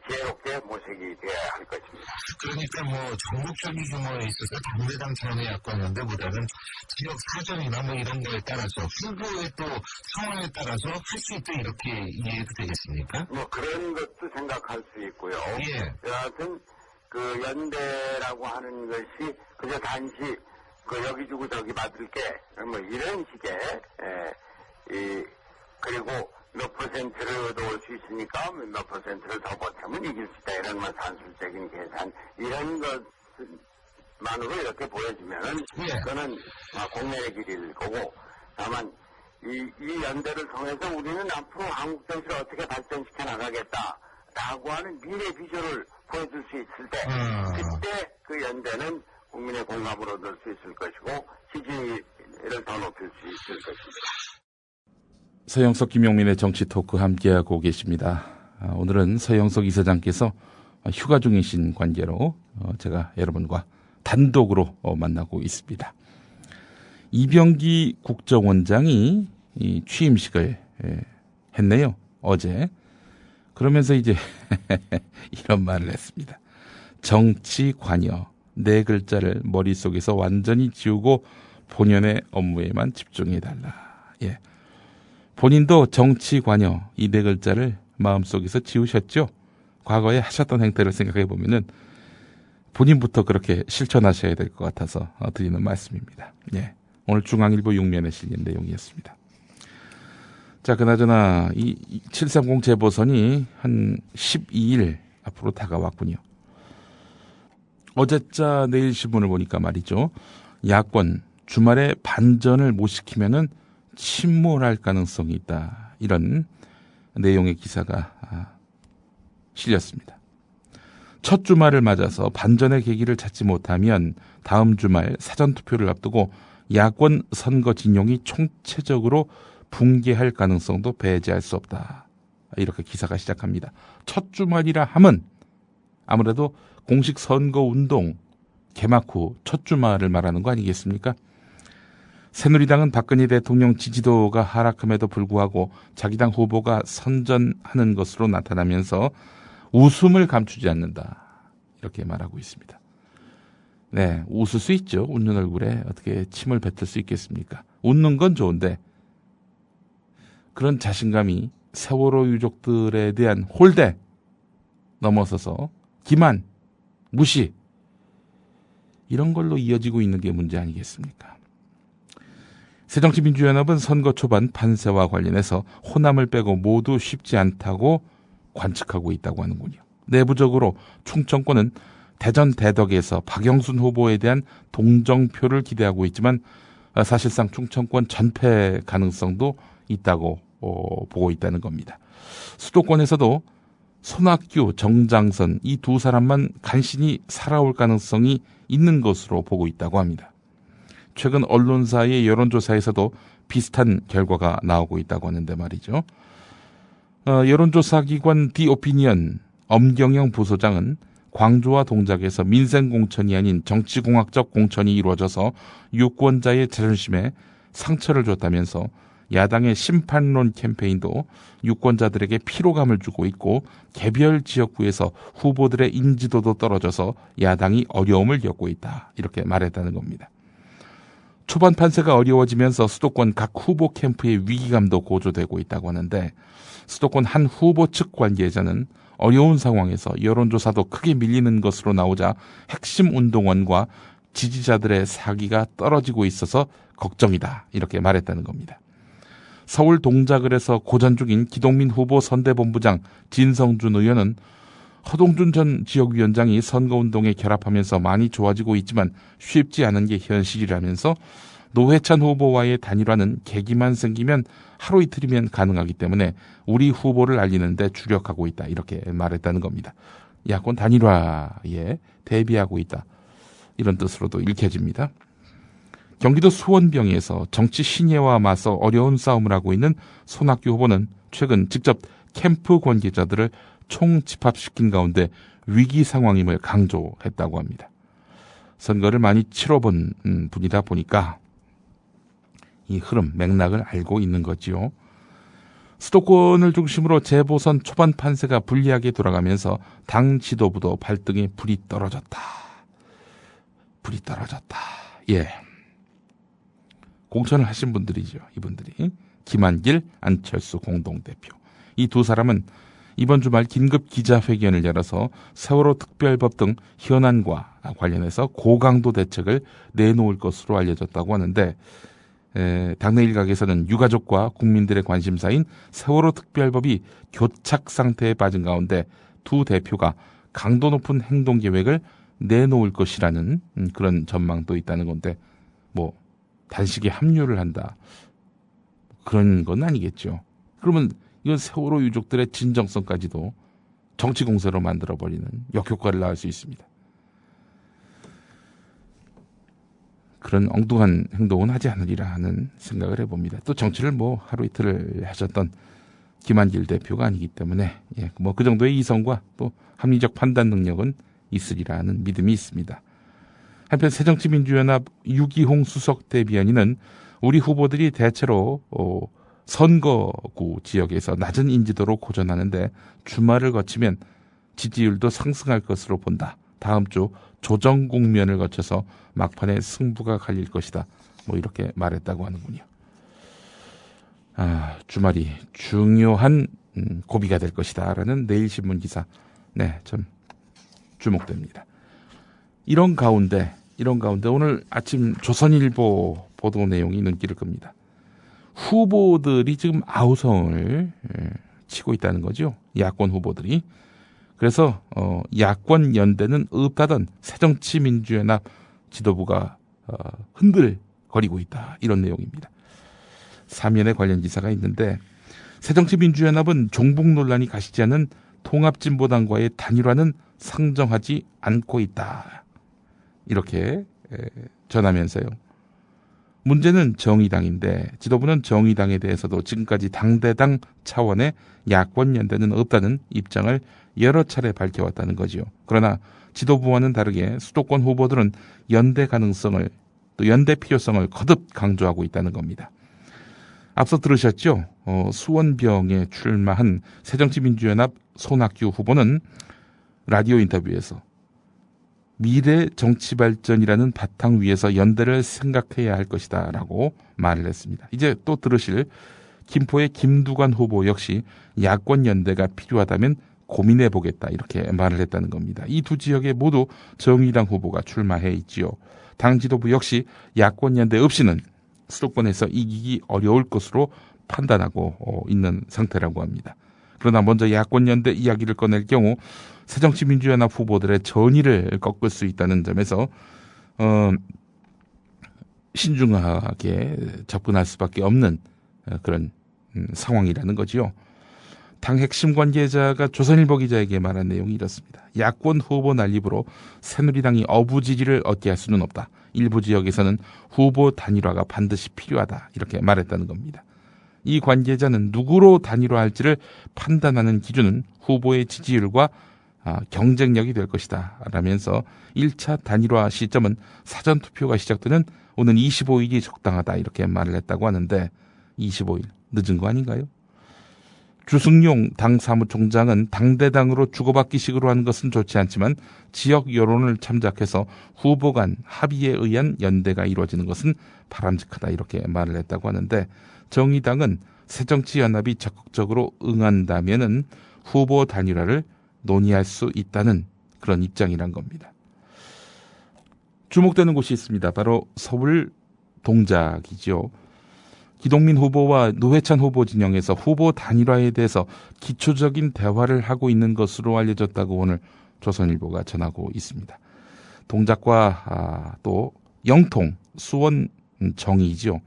지혜롭게 모색이 되어야 할 것입니다. 그러니까 전국적인 규모에 있어서 당대당 차원의 야권연대보다는 지역 사정이나 이런 거에 따라서 후보의 또 상황에 따라서 할 수 있다, 이렇게 이해해도 되겠습니까? 그런 것도 생각할 수 있고요. 여하튼 그 연대라고 하는 것이 그저 단지 여기 주고 저기 받을게 이런 식의 그리고 몇 퍼센트를 얻어올 수 있으니까 몇 퍼센트를 더 보태면 이길 수 있다, 이런 산술적인 계산, 이런 것만으로 이렇게 보여지면은 그거는 공면의 길일 거고, 다만 이 연대를 통해서 우리는 앞으로 한국 정치를 어떻게 발전시켜 나가겠다라고 하는 미래 비전을 보여줄 수 있을 때, 그때 그 연대는 국민의 공감을 얻을 수 있을 것이고 지지를 더 높일 수 있을 것입니다. 서영석, 김용민의 정치토크 함께하고 계십니다. 오늘은 서영석 이사장께서 휴가 중이신 관계로 제가 여러분과 단독으로 만나고 있습니다. 이병기 국정원장이 이 취임식을 했네요. 어제. 그러면서 이제 이런 말을 했습니다. 정치 관여 4글자를 머릿속에서 완전히 지우고 본연의 업무에만 집중해달라. 예. 본인도 정치 관여 이 4글자를 마음속에서 지우셨죠? 과거에 하셨던 행태를 생각해 보면은 본인부터 그렇게 실천하셔야 될 것 같아서 드리는 말씀입니다. 예. 오늘 중앙일보 6면에 실린 내용이었습니다. 자, 그나저나 이 730 재보선이 한 12일 앞으로 다가왔군요. 어제자 내일 신문을 보니까 말이죠. 야권 주말에 반전을 못 시키면은 침몰할 가능성이 있다. 이런 내용의 기사가 실렸습니다. 첫 주말을 맞아서 반전의 계기를 찾지 못하면 다음 주말 사전투표를 앞두고 야권 선거 진영이 총체적으로 붕괴할 가능성도 배제할 수 없다. 이렇게 기사가 시작합니다. 첫 주말이라 함은 아무래도 공식 선거운동 개막 후 첫 주말을 말하는 거 아니겠습니까? 새누리당은 박근혜 대통령 지지도가 하락함에도 불구하고 자기 당 후보가 선전하는 것으로 나타나면서 웃음을 감추지 않는다. 이렇게 말하고 있습니다. 네, 웃을 수 있죠. 웃는 얼굴에 어떻게 침을 뱉을 수 있겠습니까? 웃는 건 좋은데 그런 자신감이 세월호 유족들에 대한 홀대 넘어서서 기만, 무시 이런 걸로 이어지고 있는 게 문제 아니겠습니까? 새정치민주연합은 선거 초반 판세와 관련해서 호남을 빼고 모두 쉽지 않다고 관측하고 있다고 하는군요. 내부적으로 충청권은 대전 대덕에서 박영순 후보에 대한 동정표를 기대하고 있지만 사실상 충청권 전패 가능성도 있다고 보고 있다는 겁니다. 수도권에서도 손학규, 정장선 이 두 사람만 간신히 살아올 가능성이 있는 것으로 보고 있다고 합니다. 최근 언론사의 여론조사에서도 비슷한 결과가 나오고 있다고 하는데 말이죠. 여론조사기관 디오피니언 엄경영 부소장은 광주와 동작에서 민생공천이 아닌 정치공학적 공천이 이루어져서 유권자의 자존심에 상처를 줬다면서 야당의 심판론 캠페인도 유권자들에게 피로감을 주고 있고 개별 지역구에서 후보들의 인지도도 떨어져서 야당이 어려움을 겪고 있다. 이렇게 말했다는 겁니다. 초반 판세가 어려워지면서 수도권 각 후보 캠프의 위기감도 고조되고 있다고 하는데 수도권 한 후보 측 관계자는 어려운 상황에서 여론조사도 크게 밀리는 것으로 나오자 핵심 운동원과 지지자들의 사기가 떨어지고 있어서 걱정이다. 이렇게 말했다는 겁니다. 서울 동작을에서 고전 중인 기동민 후보 선대본부장 진성준 의원은 허동준 전 지역위원장이 선거운동에 결합하면서 많이 좋아지고 있지만 쉽지 않은 게 현실이라면서 노회찬 후보와의 단일화는 계기만 생기면 하루 이틀이면 가능하기 때문에 우리 후보를 알리는 데 주력하고 있다. 이렇게 말했다는 겁니다. 야권 단일화에 대비하고 있다. 이런 뜻으로도 읽혀집니다. 경기도 수원병에서 정치 신예와 맞서 어려운 싸움을 하고 있는 손학규 후보는 최근 직접 캠프 관계자들을 총집합시킨 가운데 위기 상황임을 강조했다고 합니다. 선거를 많이 치러본 분이다 보니까 이 흐름, 맥락을 알고 있는 거지요. 수도권을 중심으로 재보선 초반 판세가 불리하게 돌아가면서 당 지도부도 발등에 불이 떨어졌다. 불이 떨어졌다. 예. 공천을 하신 분들이죠. 이분들이. 김한길, 안철수 공동대표. 이 두 사람은 이번 주말 긴급 기자회견을 열어서 세월호 특별법 등 현안과 관련해서 고강도 대책을 내놓을 것으로 알려졌다고 하는데 당내 일각에서는 유가족과 국민들의 관심사인 세월호 특별법이 교착 상태에 빠진 가운데 두 대표가 강도 높은 행동 계획을 내놓을 것이라는 그런 전망도 있다는 건데 뭐 단식에 합류를 한다. 그런 건 아니겠죠. 그러면 이건 세월호 유족들의 진정성까지도 정치 공세로 만들어버리는 역효과를 낳을 수 있습니다. 그런 엉뚱한 행동은 하지 않으리라 하는 생각을 해봅니다. 또 정치를 뭐 하루 이틀을 하셨던 김한길 대표가 아니기 때문에 뭐 그 정도의 이성과 또 합리적 판단 능력은 있으리라 하는 믿음이 있습니다. 한편 새정치민주연합 유기홍 수석 대변인은 우리 후보들이 대체로 선거구 지역에서 낮은 인지도로 고전하는데 주말을 거치면 지지율도 상승할 것으로 본다. 다음 주 조정 국면을 거쳐서 막판에 승부가 갈릴 것이다. 뭐 이렇게 말했다고 하는군요. 주말이 중요한 고비가 될 것이다 라는 내일신문 기사. 네, 참 주목됩니다. 이런 가운데 오늘 아침 조선일보 보도 내용이 눈길을 끕니다. 후보들이 지금 아우성을 치고 있다는 거죠. 야권 후보들이. 그래서 야권 연대는 없다던 새정치민주연합 지도부가 흔들거리고 있다. 이런 내용입니다. 사면에 관련 기사가 있는데 새정치민주연합은 종북 논란이 가시지 않은 통합진보당과의 단일화는 상정하지 않고 있다. 이렇게 전하면서요. 문제는 정의당인데 지도부는 정의당에 대해서도 지금까지 당대당 차원의 야권 연대는 없다는 입장을 여러 차례 밝혀왔다는 거지요. 그러나 지도부와는 다르게 수도권 후보들은 연대 가능성을 또 연대 필요성을 거듭 강조하고 있다는 겁니다. 앞서 들으셨죠? 수원병에 출마한 새정치민주연합 손학규 후보는 라디오 인터뷰에서 미래 정치 발전이라는 바탕 위에서 연대를 생각해야 할 것이다 라고 말을 했습니다. 이제 또 들으실 김포의 김두관 후보 역시 야권 연대가 필요하다면 고민해 보겠다 이렇게 말을 했다는 겁니다. 이 두 지역에 모두 정의당 후보가 출마해 있지요. 당 지도부 역시 야권 연대 없이는 수도권에서 이기기 어려울 것으로 판단하고 있는 상태라고 합니다. 그러나 먼저 야권 연대 이야기를 꺼낼 경우 새정치민주연합 후보들의 전의를 꺾을 수 있다는 점에서 신중하게 접근할 수밖에 없는 그런 상황이라는 거지요. 당 핵심 관계자가 조선일보 기자에게 말한 내용이 이렇습니다. 야권 후보 난입으로 새누리당이 어부 지지를 얻게 할 수는 없다. 일부 지역에서는 후보 단일화가 반드시 필요하다. 이렇게 말했다는 겁니다. 이 관계자는 누구로 단일화할지를 판단하는 기준은 후보의 지지율과 경쟁력이 될 것이다 라면서 1차 단일화 시점은 사전투표가 시작되는 오는 25일이 적당하다 이렇게 말을 했다고 하는데 25일 늦은 거 아닌가요? 주승용 당 사무총장은 당대당으로 주고받기식으로 하는 것은 좋지 않지만 지역 여론을 참작해서 후보 간 합의에 의한 연대가 이루어지는 것은 바람직하다 이렇게 말을 했다고 하는데 정의당은 새정치연합이 적극적으로 응한다면은 후보 단일화를 논의할 수 있다는 그런 입장이란 겁니다. 주목되는 곳이 있습니다. 바로 서울 동작이죠. 기동민 후보와 노회찬 후보 진영에서 후보 단일화에 대해서 기초적인 대화를 하고 있는 것으로 알려졌다고 오늘 조선일보가 전하고 있습니다. 동작과 또 영통, 수원, 정의죠.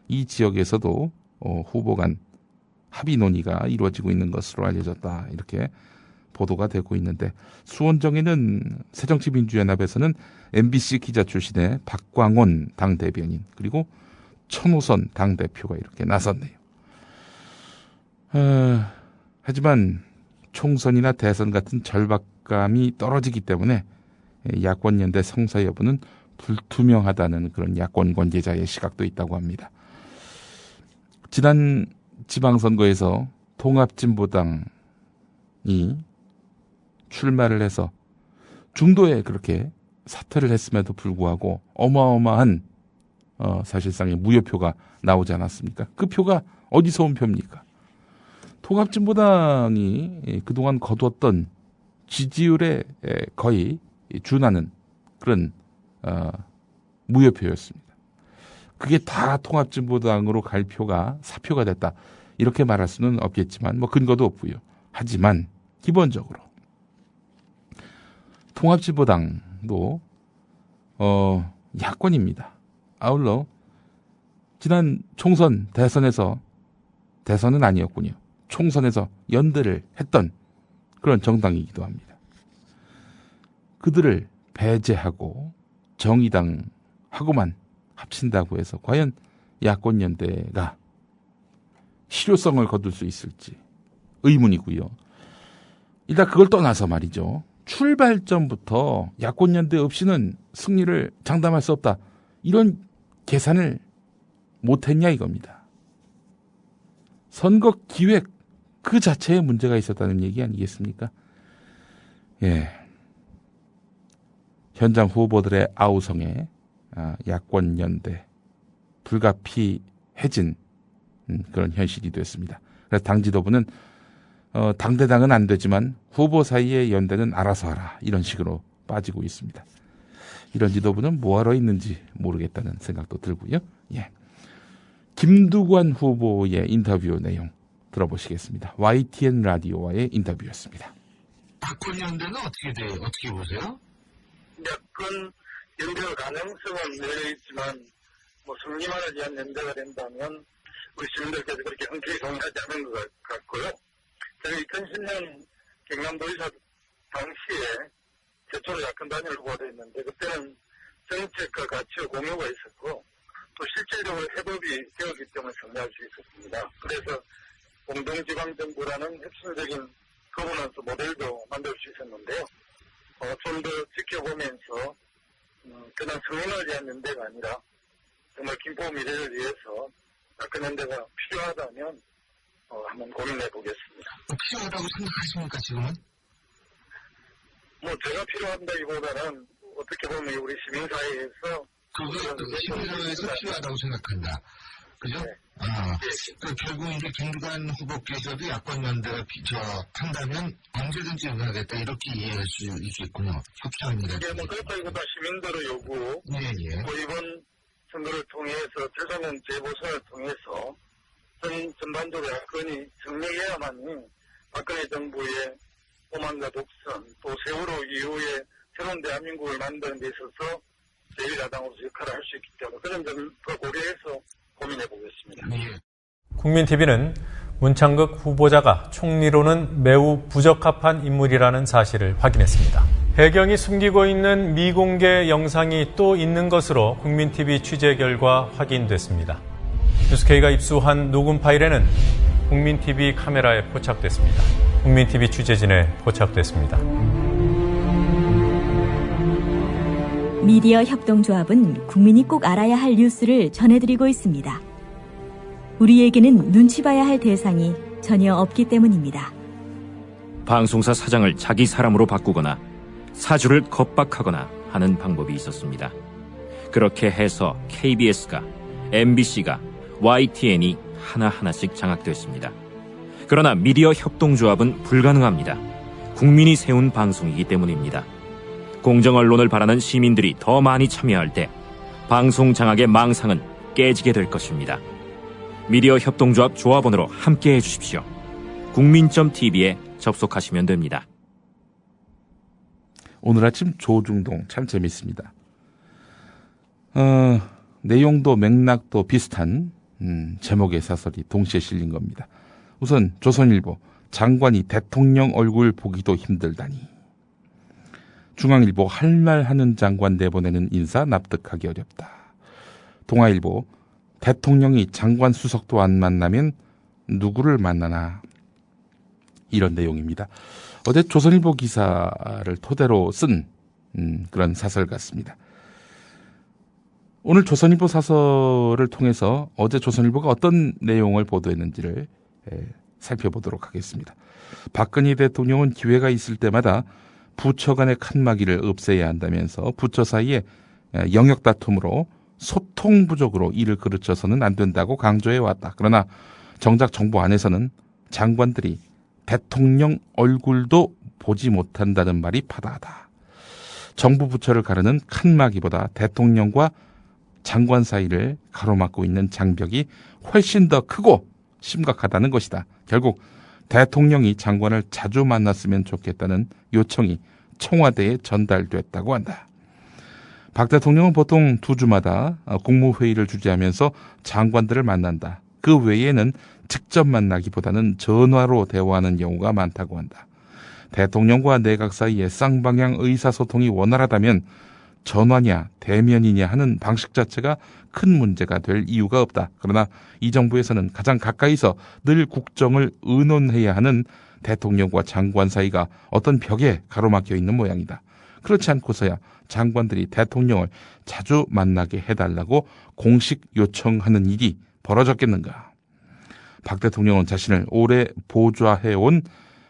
이 지역에서도 후보 간 합의 논의가 이루어지고 있는 것으로 알려졌다. 이렇게 보도가 되고 있는데 수원정에는 새정치민주연합에서는 MBC 기자 출신의 박광원 당대변인 그리고 천호선 당대표가 이렇게 나섰네요. 하지만 총선이나 대선 같은 절박감이 떨어지기 때문에 야권연대 성사 여부는 불투명하다는 그런 야권 관계자의 시각도 있다고 합니다. 지난 지방선거에서 통합진보당이 출마를 해서 중도에 그렇게 사퇴를 했음에도 불구하고 어마어마한 사실상의 무효표가 나오지 않았습니까? 그 표가 어디서 온 표입니까? 통합진보당이 그동안 거두었던 지지율에 거의 준하는 그런 무효표였습니다. 그게 다 통합진보당으로 갈 표가 사표가 됐다. 이렇게 말할 수는 없겠지만 뭐 근거도 없고요. 하지만 기본적으로 통합진보당도 야권입니다. 아울러 지난 총선 대선은 아니었군요. 총선에서 연대를 했던 그런 정당이기도 합니다. 그들을 배제하고 정의당하고만 합친다고 해서 과연 야권 연대가 실효성을 거둘 수 있을지 의문이고요. 일단 그걸 떠나서 말이죠. 출발점부터 야권 연대 없이는 승리를 장담할 수 없다. 이런 계산을 못했냐 이겁니다. 선거 기획 그 자체에 문제가 있었다는 얘기 아니겠습니까? 예. 현장 후보들의 아우성에 야권연대 불가피해진 그런 현실이 됐습니다. 그래서 당 지도부는 당대당은 안 되지만 후보 사이의 연대는 알아서 하라 이런 식으로 빠지고 있습니다. 이런 지도부는 뭐하러 있는지 모르겠다는 생각도 들고요. 예. 김두관 후보의 인터뷰 내용 들어보시겠습니다. YTN 라디오와의 인터뷰였습니다. 야권 연대는 어떻게 보세요? 야권 연대가 가능성은 열려있지만 승리만을 위한 연대가 된다면 우리 시민들께서 그렇게 흔쾌히 동의하지 않은 것 같고요. 제가 2010년 경남도의사 당시에 최초로 야권 단일 후보가 됐는데 그때는 정책과 가치와 공유가 있었고 또 실질적으로 해법이 되었기 때문에 승리할 수 있었습니다. 그래서 공동지방정부라는 핵심적인 거버넌스 모델도 만들 수 있었는데요. 좀 더 지켜보면서 그냥 승인을 위한 연대가 아니라 정말 김포 미래를 위해서 야권 연대가 필요하다면 한번 고민해 보겠습니다. 필요하다고 생각하십니까 지금은? 제가 필요한다기보다는 어떻게 보면 우리 시민사회에서 시민사회에서 필요하다고 생각한다. 그죠? 네. 결국 이제 김두관 후보께서도 야권 연대가 한다면 언제든지 응하겠다 이렇게 이해할 수 있겠군요. 협상입니다. 그렇다기보다 시민들의 요구, 이번 선거를 통해서 재선은 재보선을 통해서 전반적으로 야권이 정리해야만이 박근혜 정부의 오만과 독선, 또 세월호 이후에 새로운 대한민국을 만드는 데 있어서 제1야당으로서 역할을 할 수 있기 때문에 그런 점을 더 고려해서 고민해 보겠습니다. 국민TV는 문창극 후보자가 총리로는 매우 부적합한 인물이라는 사실을 확인했습니다. 배경이 숨기고 있는 미공개 영상이 또 있는 것으로 국민TV 취재 결과 확인됐습니다. 뉴스K가 입수한 녹음 파일에는 국민TV 카메라에 포착됐습니다. 국민TV 취재진에 포착됐습니다. 미디어 협동조합은 국민이 꼭 알아야 할 뉴스를 전해드리고 있습니다. 우리에게는 눈치 봐야 할 대상이 전혀 없기 때문입니다. 방송사 사장을 자기 사람으로 바꾸거나 사주를 겁박하거나 하는 방법이 있었습니다. 그렇게 해서 KBS가, MBC가, YTN이 하나하나씩 장악됐습니다. 그러나 미디어 협동조합은 불가능합니다. 국민이 세운 방송이기 때문입니다. 공정 언론을 바라는 시민들이 더 많이 참여할 때 방송 장악의 망상은 깨지게 될 것입니다. 미디어 협동조합 조합원으로 함께해 주십시오. 국민.tv에 접속하시면 됩니다. 오늘 아침 조중동 참 재밌습니다. 내용도 맥락도 비슷한 제목의 사설이 동시에 실린 겁니다. 우선 조선일보, 장관이 대통령 얼굴 보기도 힘들다니. 중앙일보, 할 말 하는 장관 내보내는 인사 납득하기 어렵다. 동아일보, 대통령이 장관 수석도 안 만나면 누구를 만나나. 이런 내용입니다. 어제 조선일보 기사를 토대로 쓴 그런 사설 같습니다. 오늘 조선일보 사설을 통해서 어제 조선일보가 어떤 내용을 보도했는지를 살펴보도록 하겠습니다. 박근혜 대통령은 기회가 있을 때마다 부처 간의 칸막이를 없애야 한다면서 부처 사이에 영역 다툼으로 소통 부족으로 일을 그르쳐서는 안 된다고 강조해왔다. 그러나 정작 정부 안에서는 장관들이 대통령 얼굴도 보지 못한다는 말이 파다하다. 정부 부처를 가르는 칸막이보다 대통령과 장관 사이를 가로막고 있는 장벽이 훨씬 더 크고 심각하다는 것이다. 결국 대통령이 장관을 자주 만났으면 좋겠다는 요청이 청와대에 전달됐다고 한다. 박 대통령은 보통 2주마다 국무회의를 주재하면서 장관들을 만난다. 그 외에는 직접 만나기보다는 전화로 대화하는 경우가 많다고 한다. 대통령과 내각 사이의 쌍방향 의사소통이 원활하다면 전화냐 대면이냐 하는 방식 자체가 큰 문제가 될 이유가 없다. 그러나 이 정부에서는 가장 가까이서 늘 국정을 의논해야 하는 대통령과 장관 사이가 어떤 벽에 가로막혀 있는 모양이다. 그렇지 않고서야 장관들이 대통령을 자주 만나게 해달라고 공식 요청하는 일이 벌어졌겠는가. 박 대통령은 자신을 오래 보좌해온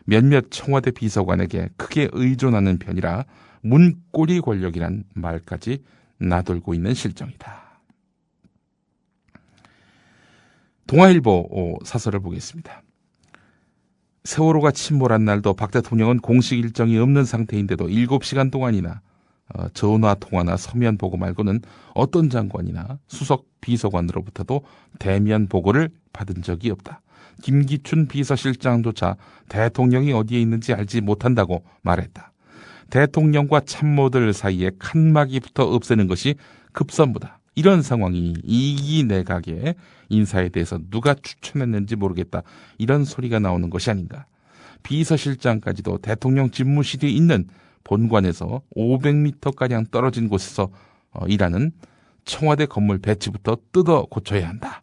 몇몇 청와대 비서관에게 크게 의존하는 편이라 문고리 권력이란 말까지 나돌고 있는 실정이다. 동아일보 사설을 보겠습니다. 세월호가 침몰한 날도 박 대통령은 공식 일정이 없는 상태인데도 7시간 동안이나 전화 통화나 서면 보고 말고는 어떤 장관이나 수석 비서관으로부터도 대면 보고를 받은 적이 없다. 김기춘 비서실장조차 대통령이 어디에 있는지 알지 못한다고 말했다. 대통령과 참모들 사이에 칸막이부터 없애는 것이 급선무다. 이런 상황이 2기 내각의 인사에 대해서 누가 추천했는지 모르겠다. 이런 소리가 나오는 것이 아닌가. 비서실장까지도 대통령 집무실이 있는 본관에서 500m가량 떨어진 곳에서 일하는 청와대 건물 배치부터 뜯어 고쳐야 한다.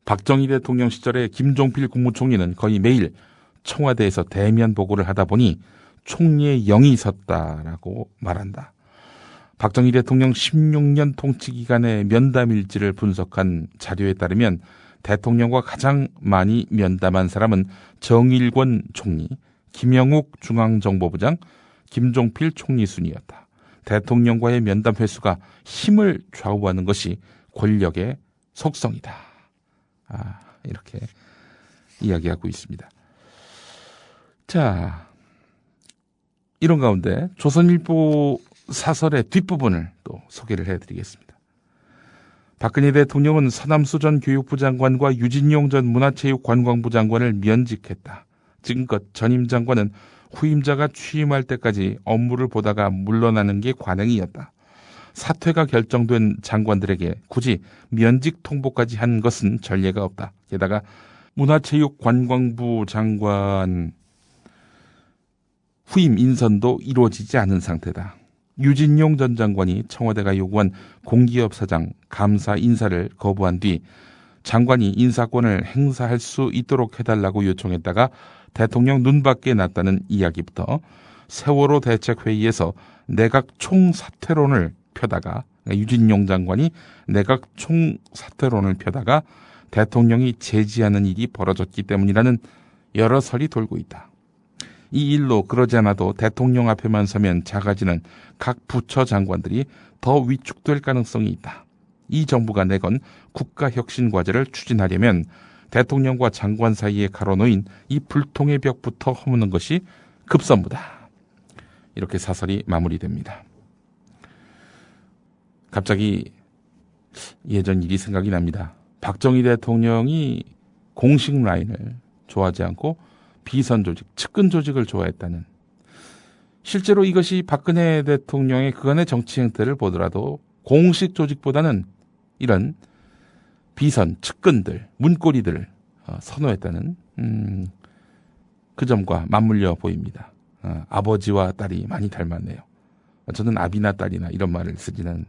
박정희 대통령 시절에 김종필 국무총리는 거의 매일 청와대에서 대면 보고를 하다 보니 총리의 영이 섰다라고 말한다. 박정희 대통령 16년 통치 기간의 면담 일지를 분석한 자료에 따르면 대통령과 가장 많이 면담한 사람은 정일권 총리, 김영욱 중앙정보부장, 김종필 총리 순이었다. 대통령과의 면담 횟수가 힘을 좌우하는 것이 권력의 속성이다. 이렇게 이야기하고 있습니다. 자, 이런 가운데 조선일보 사설의 뒷부분을 또 소개를 해드리겠습니다. 박근혜 대통령은 서남수 전 교육부 장관과 유진용 전 문화체육관광부 장관을 면직했다. 지금껏 전임 장관은 후임자가 취임할 때까지 업무를 보다가 물러나는 게 관행이었다. 사퇴가 결정된 장관들에게 굳이 면직 통보까지 한 것은 전례가 없다. 게다가 문화체육관광부 장관 후임 인선도 이루어지지 않은 상태다. 유진용 전 장관이 청와대가 요구한 공기업 사장 감사 인사를 거부한 뒤 장관이 인사권을 행사할 수 있도록 해달라고 요청했다가 대통령 눈밖에 났다는 이야기부터 세월호 대책회의에서 내각 총사퇴론을 펴다가 유진용 장관이 내각 총사퇴론을 펴다가 대통령이 제지하는 일이 벌어졌기 때문이라는 여러 설이 돌고 있다. 이 일로 그러지 않아도 대통령 앞에만 서면 작아지는 각 부처 장관들이 더 위축될 가능성이 있다. 이 정부가 내건 국가혁신과제를 추진하려면 대통령과 장관 사이에 가로놓인 이 불통의 벽부터 허무는 것이 급선무다. 이렇게 사설이 마무리됩니다. 갑자기 예전 일이 생각이 납니다. 박정희 대통령이 공식 라인을 좋아하지 않고 비선 조직, 측근 조직을 좋아했다는, 실제로 이것이 박근혜 대통령의 그간의 정치 행태를 보더라도 공식 조직보다는 이런 비선, 측근들, 문고리들을 선호했다는 그 점과 맞물려 보입니다. 아버지와 딸이 많이 닮았네요. 저는 아비나 딸이나 이런 말을 쓰지는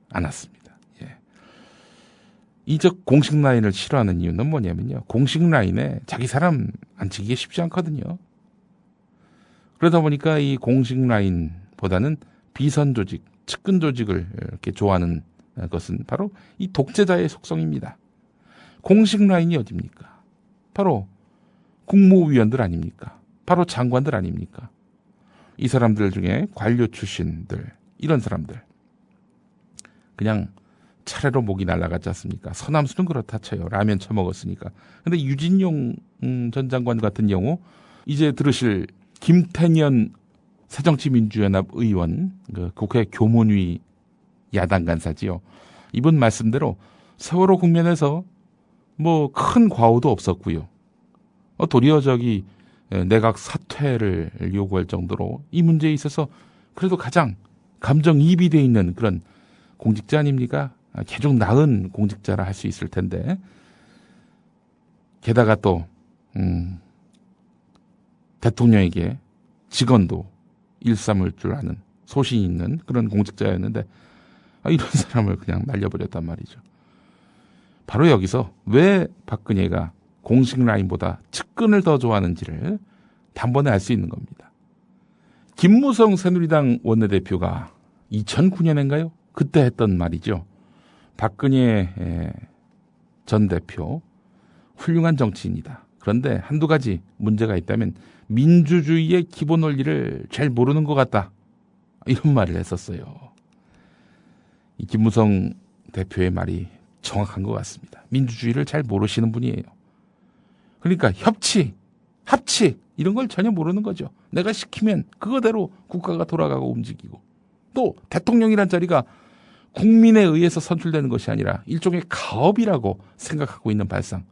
않았습니다. 예. 이적 공식 라인을 싫어하는 이유는 뭐냐면요. 공식 라인에 자기 사람 앉히기가 쉽지 않거든요. 그러다 보니까 이 공식 라인보다는 비선 조직, 측근 조직을 이렇게 좋아하는 것은 바로 이 독재자의 속성입니다. 공식 라인이 어딥니까? 바로 국무위원들 아닙니까? 바로 장관들 아닙니까? 이 사람들 중에 관료 출신들, 이런 사람들 그냥 차례로 목이 날아가지 않습니까? 서남수는 그렇다 쳐요. 라면 처먹었으니까. 근데 유진용 전 장관 같은 경우 이제 들으실 김태년 새정치민주연합 의원, 그 국회 교문위 야당 간사지요. 이분 말씀대로 세월호 국면에서 뭐 큰 과오도 없었고요. 도리어 저기 내각 사퇴를 요구할 정도로 이 문제에 있어서 그래도 가장 감정이입이 돼 있는 그런 공직자 아닙니까? 계속 나은 공직자라 할 수 있을 텐데, 게다가 또 대통령에게 직언도 일삼을 줄 아는 소신 있는 그런 공직자였는데 이런 사람을 그냥 날려버렸단 말이죠. 바로 여기서 왜 박근혜가 공식 라인보다 측근을 더 좋아하는지를 단번에 알 수 있는 겁니다. 김무성 새누리당 원내대표가 2009년인가요? 그때 했던 말이죠. 박근혜 전 대표 훌륭한 정치인이다. 그런데 한두 가지 문제가 있다면 민주주의의 기본 원리를 잘 모르는 것 같다. 이런 말을 했었어요. 이 김무성 대표의 말이 정확한 것 같습니다. 민주주의를 잘 모르시는 분이에요. 그러니까 합치 이런 걸 전혀 모르는 거죠. 내가 시키면 그거대로 국가가 돌아가고 움직이고, 또 대통령이란 자리가 국민에 의해서 선출되는 것이 아니라 일종의 가업이라고 생각하고 있는 발상.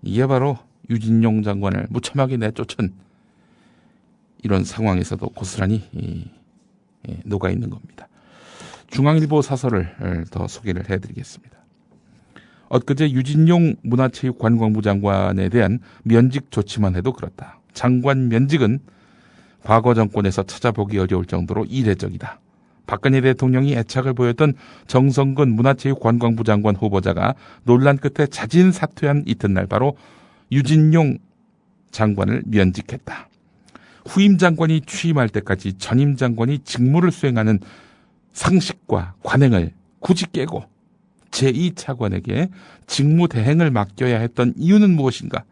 이게 바로 유진용 장관을 무참하게 내쫓은 이런 상황에서도 고스란히 녹아있는 겁니다. 중앙일보 사설을 더 소개를 해드리겠습니다. 엊그제 유진용 문화체육관광부 장관에 대한 면직 조치만 해도 그렇다. 장관 면직은 과거 정권에서 찾아보기 어려울 정도로 이례적이다. 박근혜 대통령이 애착을 보였던 정성근 문화체육관광부 장관 후보자가 논란 끝에 자진 사퇴한 이튿날 바로 유진용 장관을 면직했다. 후임 장관이 취임할 때까지 전임 장관이 직무를 수행하는 상식과 관행을 굳이 깨고 제2차관에게 직무 대행을 맡겨야 했던 이유는 무엇인가?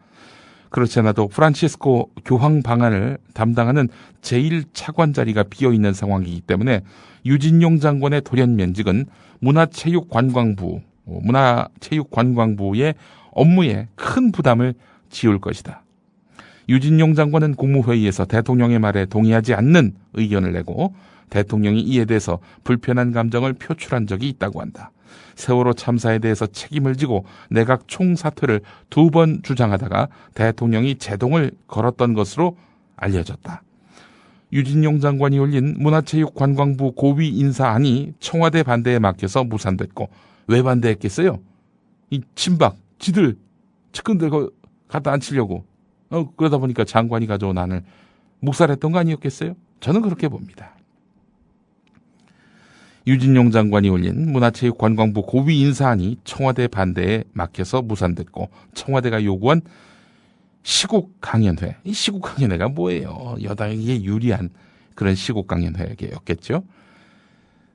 그렇지 않아도 프란치스코 교황 방한을 담당하는 제1차관 자리가 비어있는 상황이기 때문에 유진용 장관의 돌연 면직은 문화체육관광부의 업무에 큰 부담을 지울 것이다. 유진용 장관은 국무회의에서 대통령의 말에 동의하지 않는 의견을 내고 대통령이 이에 대해서 불편한 감정을 표출한 적이 있다고 한다. 세월호 참사에 대해서 책임을 지고 내각 총사퇴를 2번 주장하다가 대통령이 제동을 걸었던 것으로 알려졌다. 유진용 장관이 올린 문화체육관광부 고위 인사안이 청와대 반대에 막혀서 무산됐고, 왜 반대했겠어요? 이 친박, 지들 측근들 갖다 앉히려고 그러다 보니까 장관이 가져온 안을 묵살했던 거 아니었겠어요? 저는 그렇게 봅니다. 유진용 장관이 올린 문화체육관광부 고위 인사안이 청와대 반대에 막혀서 무산됐고, 청와대가 요구한 시국강연회. 이 시국강연회가 뭐예요? 여당에게 유리한 그런 시국강연회였겠죠.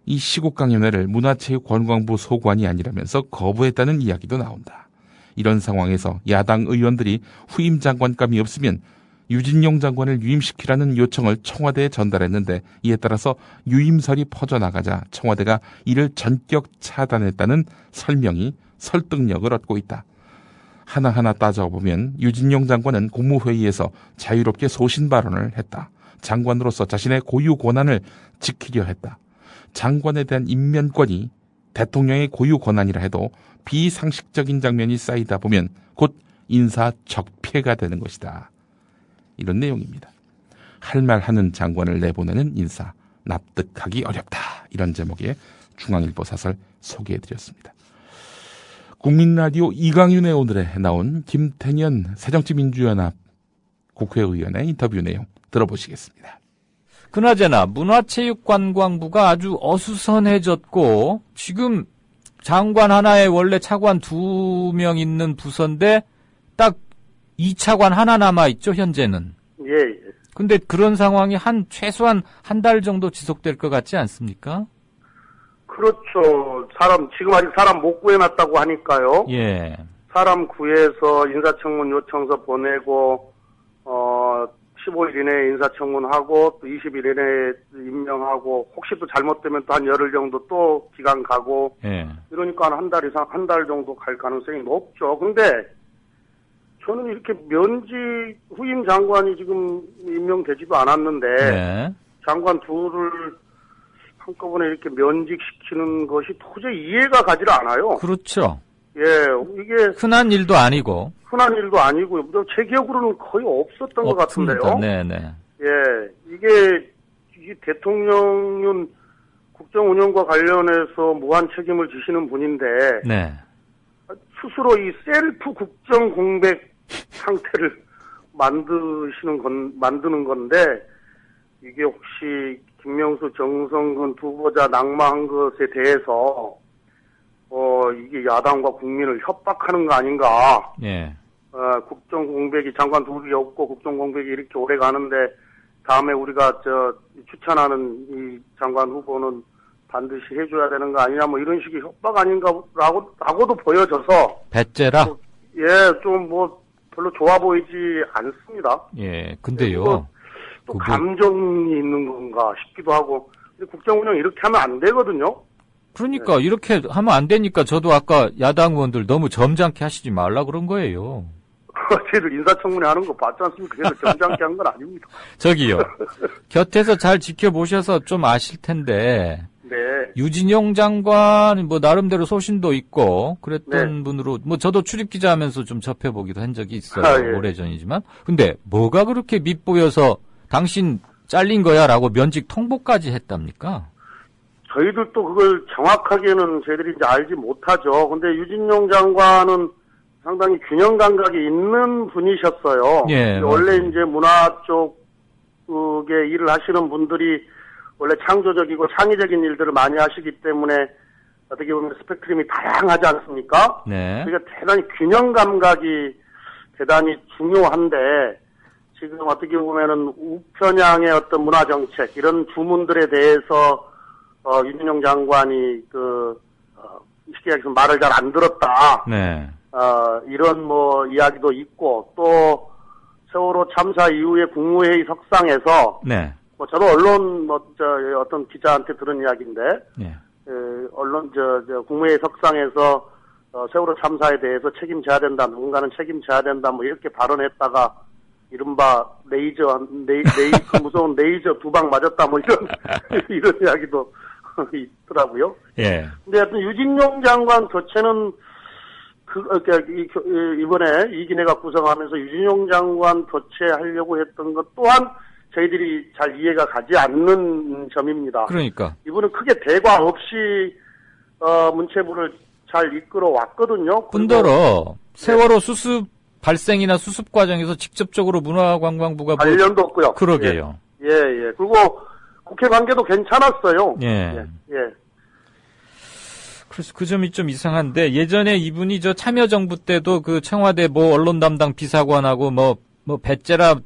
이 시국강연회를 문화체육관광부 소관이 아니라면서 거부했다는 이야기도 나온다. 이런 상황에서 야당 의원들이 후임 장관감이 없으면 유진용 장관을 유임시키라는 요청을 청와대에 전달했는데, 이에 따라서 유임설이 퍼져나가자 청와대가 이를 전격 차단했다는 설명이 설득력을 얻고 있다. 하나하나 따져보면 유진용 장관은 국무회의에서 자유롭게 소신 발언을 했다. 장관으로서 자신의 고유 권한을 지키려 했다. 장관에 대한 임면권이 대통령의 고유 권한이라 해도 비상식적인 장면이 쌓이다 보면 곧 인사 적폐가 되는 것이다. 이런 내용입니다. 할 말 하는 장관을 내보내는 인사, 납득하기 어렵다. 이런 제목의 중앙일보 사설 소개해드렸습니다. 국민라디오 이강윤의 오늘에 나온 김태년 새정치민주연합 국회의원의 인터뷰 내용 들어보시겠습니다. 그나저나 문화체육관광부가 아주 어수선해졌고, 지금 장관 하나에 원래 차관 2명 있는 부서인데 딱 2차관 하나 남아있죠, 현재는. 예. 근데 그런 상황이 최소한 한 달 정도 지속될 것 같지 않습니까? 그렇죠. 지금 아직 사람 못 구해놨다고 하니까요. 예. 사람 구해서 인사청문 요청서 보내고, 15일 이내에 인사청문하고, 또 20일 이내에 임명하고, 혹시 또 잘못되면 또 한 열흘 정도 또 기간 가고, 예. 이러니까 한 달 정도 갈 가능성이 높죠. 근데, 저는 이렇게 후임 장관이 지금 임명되지도 않았는데, 네. 장관 둘을 한꺼번에 이렇게 면직시키는 것이 도저히 이해가 가지를 않아요. 그렇죠. 예, 이게. 흔한 일도 아니고. 흔한 일도 아니고요. 제 기억으로는 거의 없었던 것 같은데요. 네네. 예, 이게 대통령은 국정 운영과 관련해서 무한 책임을 지시는 분인데, 네. 스스로 이 셀프 국정 공백 상태를 만드는 건데, 이게 혹시 김명수, 정성근 두 후보자 낙마한 것에 대해서 이게 야당과 국민을 협박하는 거 아닌가? 예. 국정 공백이 장관 둘이 없고 국정 공백이 이렇게 오래 가는데 다음에 우리가 추천하는 이 장관 후보는 반드시 해줘야 되는 거 아니냐, 뭐 이런 식의 협박 아닌가라고도 보여져서. 배째라? 예, 좀 뭐 별로 좋아 보이지 않습니다. 예, 근데요. 또 감정이 있는 건가 싶기도 하고. 근데 국정 운영 이렇게 하면 안 되거든요. 그러니까 이렇게 하면 안 되니까 저도 아까 야당 의원들 너무 점잖게 하시지 말라 그런 거예요. 쟤들 인사청문회 하는 거 봤지 않습니까? 쟤들 점잖게 한 건 아닙니다. 저기요. 곁에서 잘 지켜보셔서 좀 아실 텐데. 네. 유진용 장관 뭐 나름대로 소신도 있고 그랬던 네. 분으로 뭐 저도 출입 기자 하면서 좀 접해보기도 한 적이 있어요. 예. 오래전이지만. 근데 뭐가 그렇게 밉보여서 당신 잘린 거야라고 면직 통보까지 했답니까? 저희들도 그걸 정확하게는 저희들이 이제 알지 못하죠. 근데 유진용 장관은 상당히 균형 감각이 있는 분이셨어요. 예, 원래 이제 문화 쪽에 일을 하시는 분들이 원래 창조적이고 창의적인 일들을 많이 하시기 때문에 어떻게 보면 스펙트럼이 다양하지 않습니까? 네. 그러니까 대단히 균형 감각이 대단히 중요한데 지금 어떻게 보면은 우편향의 어떤 문화 정책 이런 주문들에 대해서 유진용 장관이 쉽게 얘기해서 말을 잘 안 들었다. 네. 이런 뭐 이야기도 있고 또 세월호 참사 이후에 국무회의 석상에서 네. 뭐 저도 언론 어떤 기자한테 들은 이야기인데 네. 언론 국무회의 석상에서 세월호 참사에 대해서 책임져야 된다. 누군가는 책임져야 된다. 뭐 이렇게 발언했다가 이른바 그 무서운 레이저 2방 맞았다. 뭐 이런 이야기도 있더라고요. 예. 근데 하여튼 유진용 장관 교체는 이번에 이기내가 구성하면서 유진용 장관 교체하려고 했던 것 또한 저희들이 잘 이해가 가지 않는 점입니다. 그러니까. 이분은 크게 대과 없이 문체부를 잘 이끌어 왔거든요. 뿐더러 세월호 수습 발생이나 수습 과정에서 직접적으로 문화관광부가 관련도 없고요. 그러게요. 예. 그리고 국회 관계도 괜찮았어요. 예. 예. 그래서 그 점이 좀 이상한데 예전에 이분이 저 참여정부 때도 그 청와대 뭐 언론 담당 비서관하고 뭐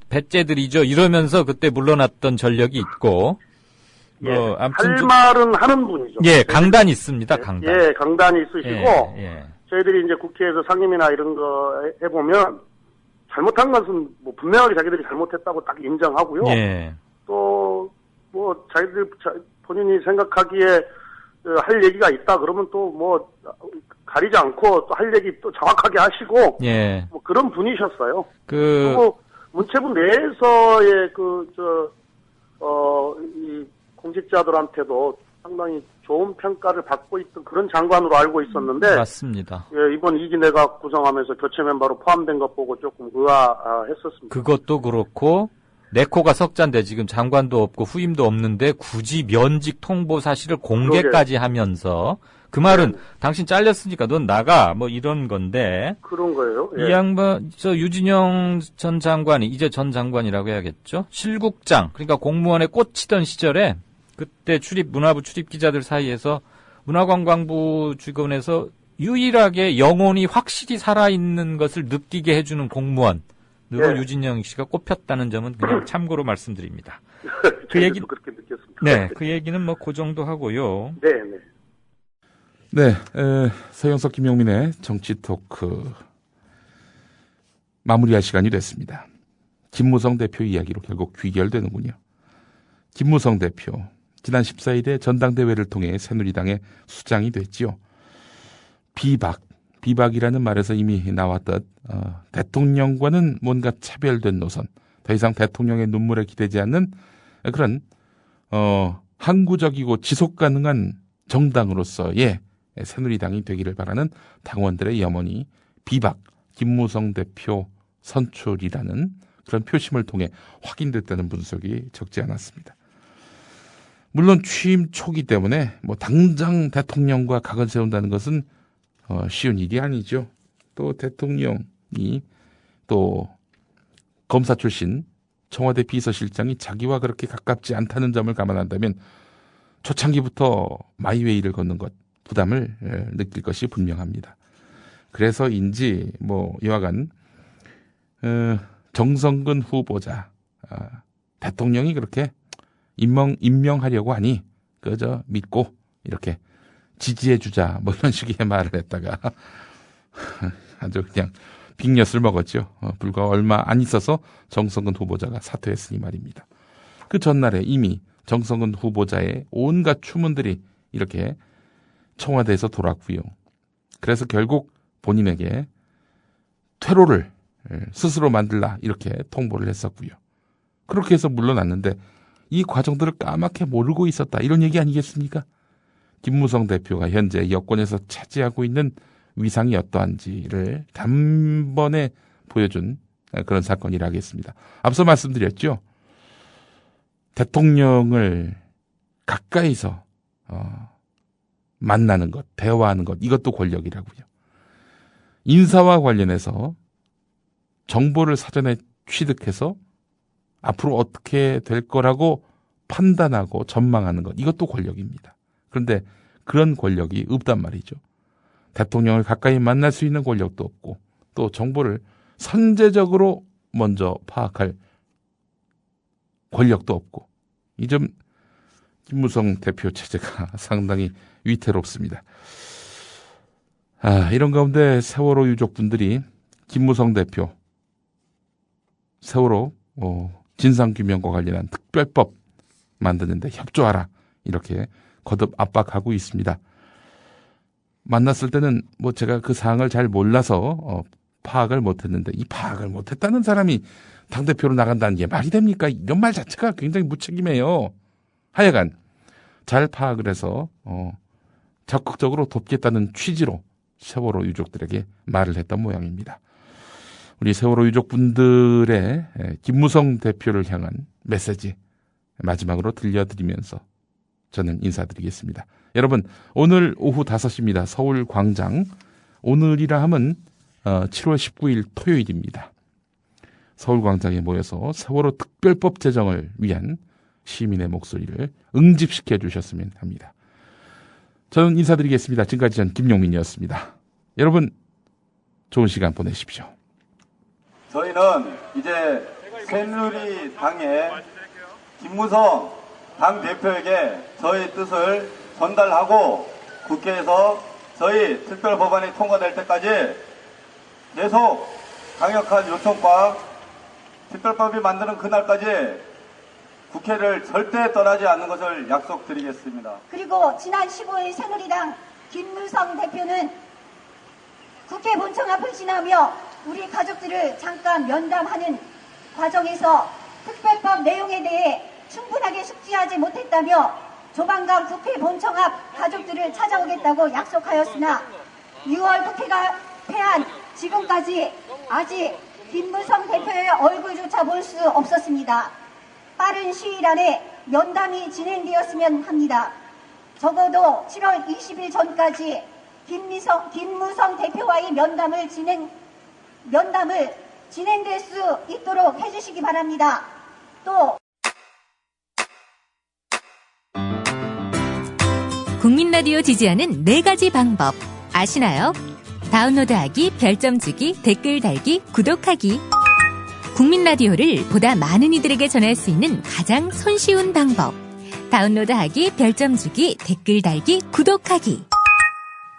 배째들이죠 이러면서 그때 물러났던 전력이 있고 뭐 아무튼 할 말은 하는 분이죠. 예, 강단이 있습니다. 강단. 예, 강단이 있으시고 예. 저희들이 이제 국회에서 상임이나 이런 거 해보면 잘못한 것은 뭐 분명하게 자기들이 잘못했다고 딱 인정하고요. 예. 또 뭐 자기들 본인이 생각하기에 할 얘기가 있다 그러면 또 뭐 가리지 않고 또 할 얘기 또 정확하게 하시고 예. 뭐 그런 분이셨어요. 그리고 문체부 내에서의 이 공직자들한테도 상당히 좋은 평가를 받고 있던 그런 장관으로 알고 있었는데 맞습니다. 예, 이번 이기내가 구성하면서 교체 멤버로 포함된 것 보고 조금 의아했었습니다. 그것도 그렇고 내 코가 석잔데 지금 장관도 없고 후임도 없는데 굳이 면직 통보 사실을 공개까지 하면서 그 말은 당신 잘렸으니까 넌 나가 뭐 이런 건데 그런 거예요. 예. 이 양반 유진영 전 장관이 이제 전 장관이라고 해야겠죠. 실국장 그러니까 공무원에 꽂히던 시절에 그때 문화부 출입 기자들 사이에서 문화관광부 직원에서 유일하게 영혼이 확실히 살아있는 것을 느끼게 해주는 공무원 네. 유진영 씨가 꼽혔다는 점은 그냥 참고로 말씀드립니다. 그 얘기 그렇게 느꼈습니다. 네, 그 얘기는 뭐 그 정도 하고요. 네. 서영석 김용민의 정치 토크 마무리할 시간이 됐습니다. 김무성 대표 이야기로 결국 귀결되는군요. 김무성 대표 지난 14일에 전당대회를 통해 새누리당의 수장이 됐지요. 비박이라는 말에서 이미 나왔듯 대통령과는 뭔가 차별된 노선, 더 이상 대통령의 눈물에 기대지 않는 그런 항구적이고 지속 가능한 정당으로서의 새누리당이 되기를 바라는 당원들의 염원이 김무성 대표 선출이라는 그런 표심을 통해 확인됐다는 분석이 적지 않았습니다. 물론 취임 초기 때문에 뭐 당장 대통령과 각을 세운다는 것은 쉬운 일이 아니죠. 또 대통령이 또 검사 출신 청와대 비서실장이 자기와 그렇게 가깝지 않다는 점을 감안한다면 초창기부터 마이웨이를 걷는 것 부담을 느낄 것이 분명합니다. 그래서인지 뭐 이와간 정성근 후보자 대통령이 그렇게 임명하려고 하니 그저 믿고 이렇게 지지해주자 뭐 이런 식의 말을 했다가 아주 그냥 빅엿을 먹었죠. 불과 얼마 안 있어서 정성근 후보자가 사퇴했으니 말입니다. 그 전날에 이미 정성근 후보자의 온갖 추문들이 이렇게 청와대에서 돌았고요. 그래서 결국 본인에게 퇴로를 스스로 만들라 이렇게 통보를 했었고요. 그렇게 해서 물러났는데 이 과정들을 까맣게 모르고 있었다 이런 얘기 아니겠습니까? 김무성 대표가 현재 여권에서 차지하고 있는 위상이 어떠한지를 단번에 보여준 그런 사건이라 하겠습니다. 앞서 말씀드렸죠. 대통령을 가까이서 만나는 것, 대화하는 것, 이것도 권력이라고요. 인사와 관련해서 정보를 사전에 취득해서 앞으로 어떻게 될 거라고 판단하고 전망하는 것, 이것도 권력입니다. 그런데 그런 권력이 없단 말이죠. 대통령을 가까이 만날 수 있는 권력도 없고 또 정보를 선제적으로 먼저 파악할 권력도 없고 이 점 김무성 대표 체제가 상당히 위태롭습니다. 이런 가운데 세월호 유족분들이 김무성 대표 세월호 진상규명과 관련한 특별법 만드는데 협조하라 이렇게 거듭 압박하고 있습니다. 만났을 때는 제가 그 사항을 잘 몰라서 파악을 못했는데 이 파악을 못했다는 사람이 당대표로 나간다는 게 말이 됩니까? 이런 말 자체가 굉장히 무책임해요. 하여간 잘 파악을 해서 적극적으로 돕겠다는 취지로 세월호 유족들에게 말을 했던 모양입니다. 우리 세월호 유족분들의 김무성 대표를 향한 메시지 마지막으로 들려드리면서 저는 인사드리겠습니다. 여러분, 오늘 오후 5시입니다. 서울광장. 오늘이라 하면 7월 19일 토요일입니다. 서울광장에 모여서 세월호 특별법 제정을 위한 시민의 목소리를 응집시켜 주셨으면 합니다. 저는 인사드리겠습니다. 지금까지 전 김용민이었습니다. 여러분, 좋은 시간 보내십시오. 저희는 이제 새누리당의 김무성 당대표에게 저희 뜻을 전달하고 국회에서 저희 특별법안이 통과될 때까지 계속 강력한 요청과 특별법이 만드는 그날까지 국회를 절대 떠나지 않는 것을 약속드리겠습니다. 그리고 지난 15일 새누리당 김무성 대표는 국회 본청 앞을 지나며 우리 가족들을 잠깐 면담하는 과정에서 특별법 내용에 대해 충분하게 숙지하지 못했다며 조만간 국회 본청 앞 가족들을 찾아오겠다고 약속하였으나 6월 국회가 패한 지금까지 아직 김무성 대표의 얼굴조차 볼 수 없었습니다. 빠른 시일 안에 면담이 진행되었으면 합니다. 적어도 7월 20일 전까지 김무성 대표와의 면담을 진행될 수 있도록 해주시기 바랍니다. 또 국민라디오 지지하는 4가지 방법 아시나요? 다운로드하기, 별점 주기, 댓글 달기, 구독하기. 국민라디오를 보다 많은 이들에게 전할 수 있는 가장 손쉬운 방법. 다운로드하기, 별점 주기, 댓글 달기, 구독하기.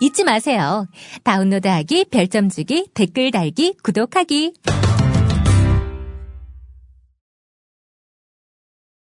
잊지 마세요. 다운로드하기, 별점 주기, 댓글 달기, 구독하기.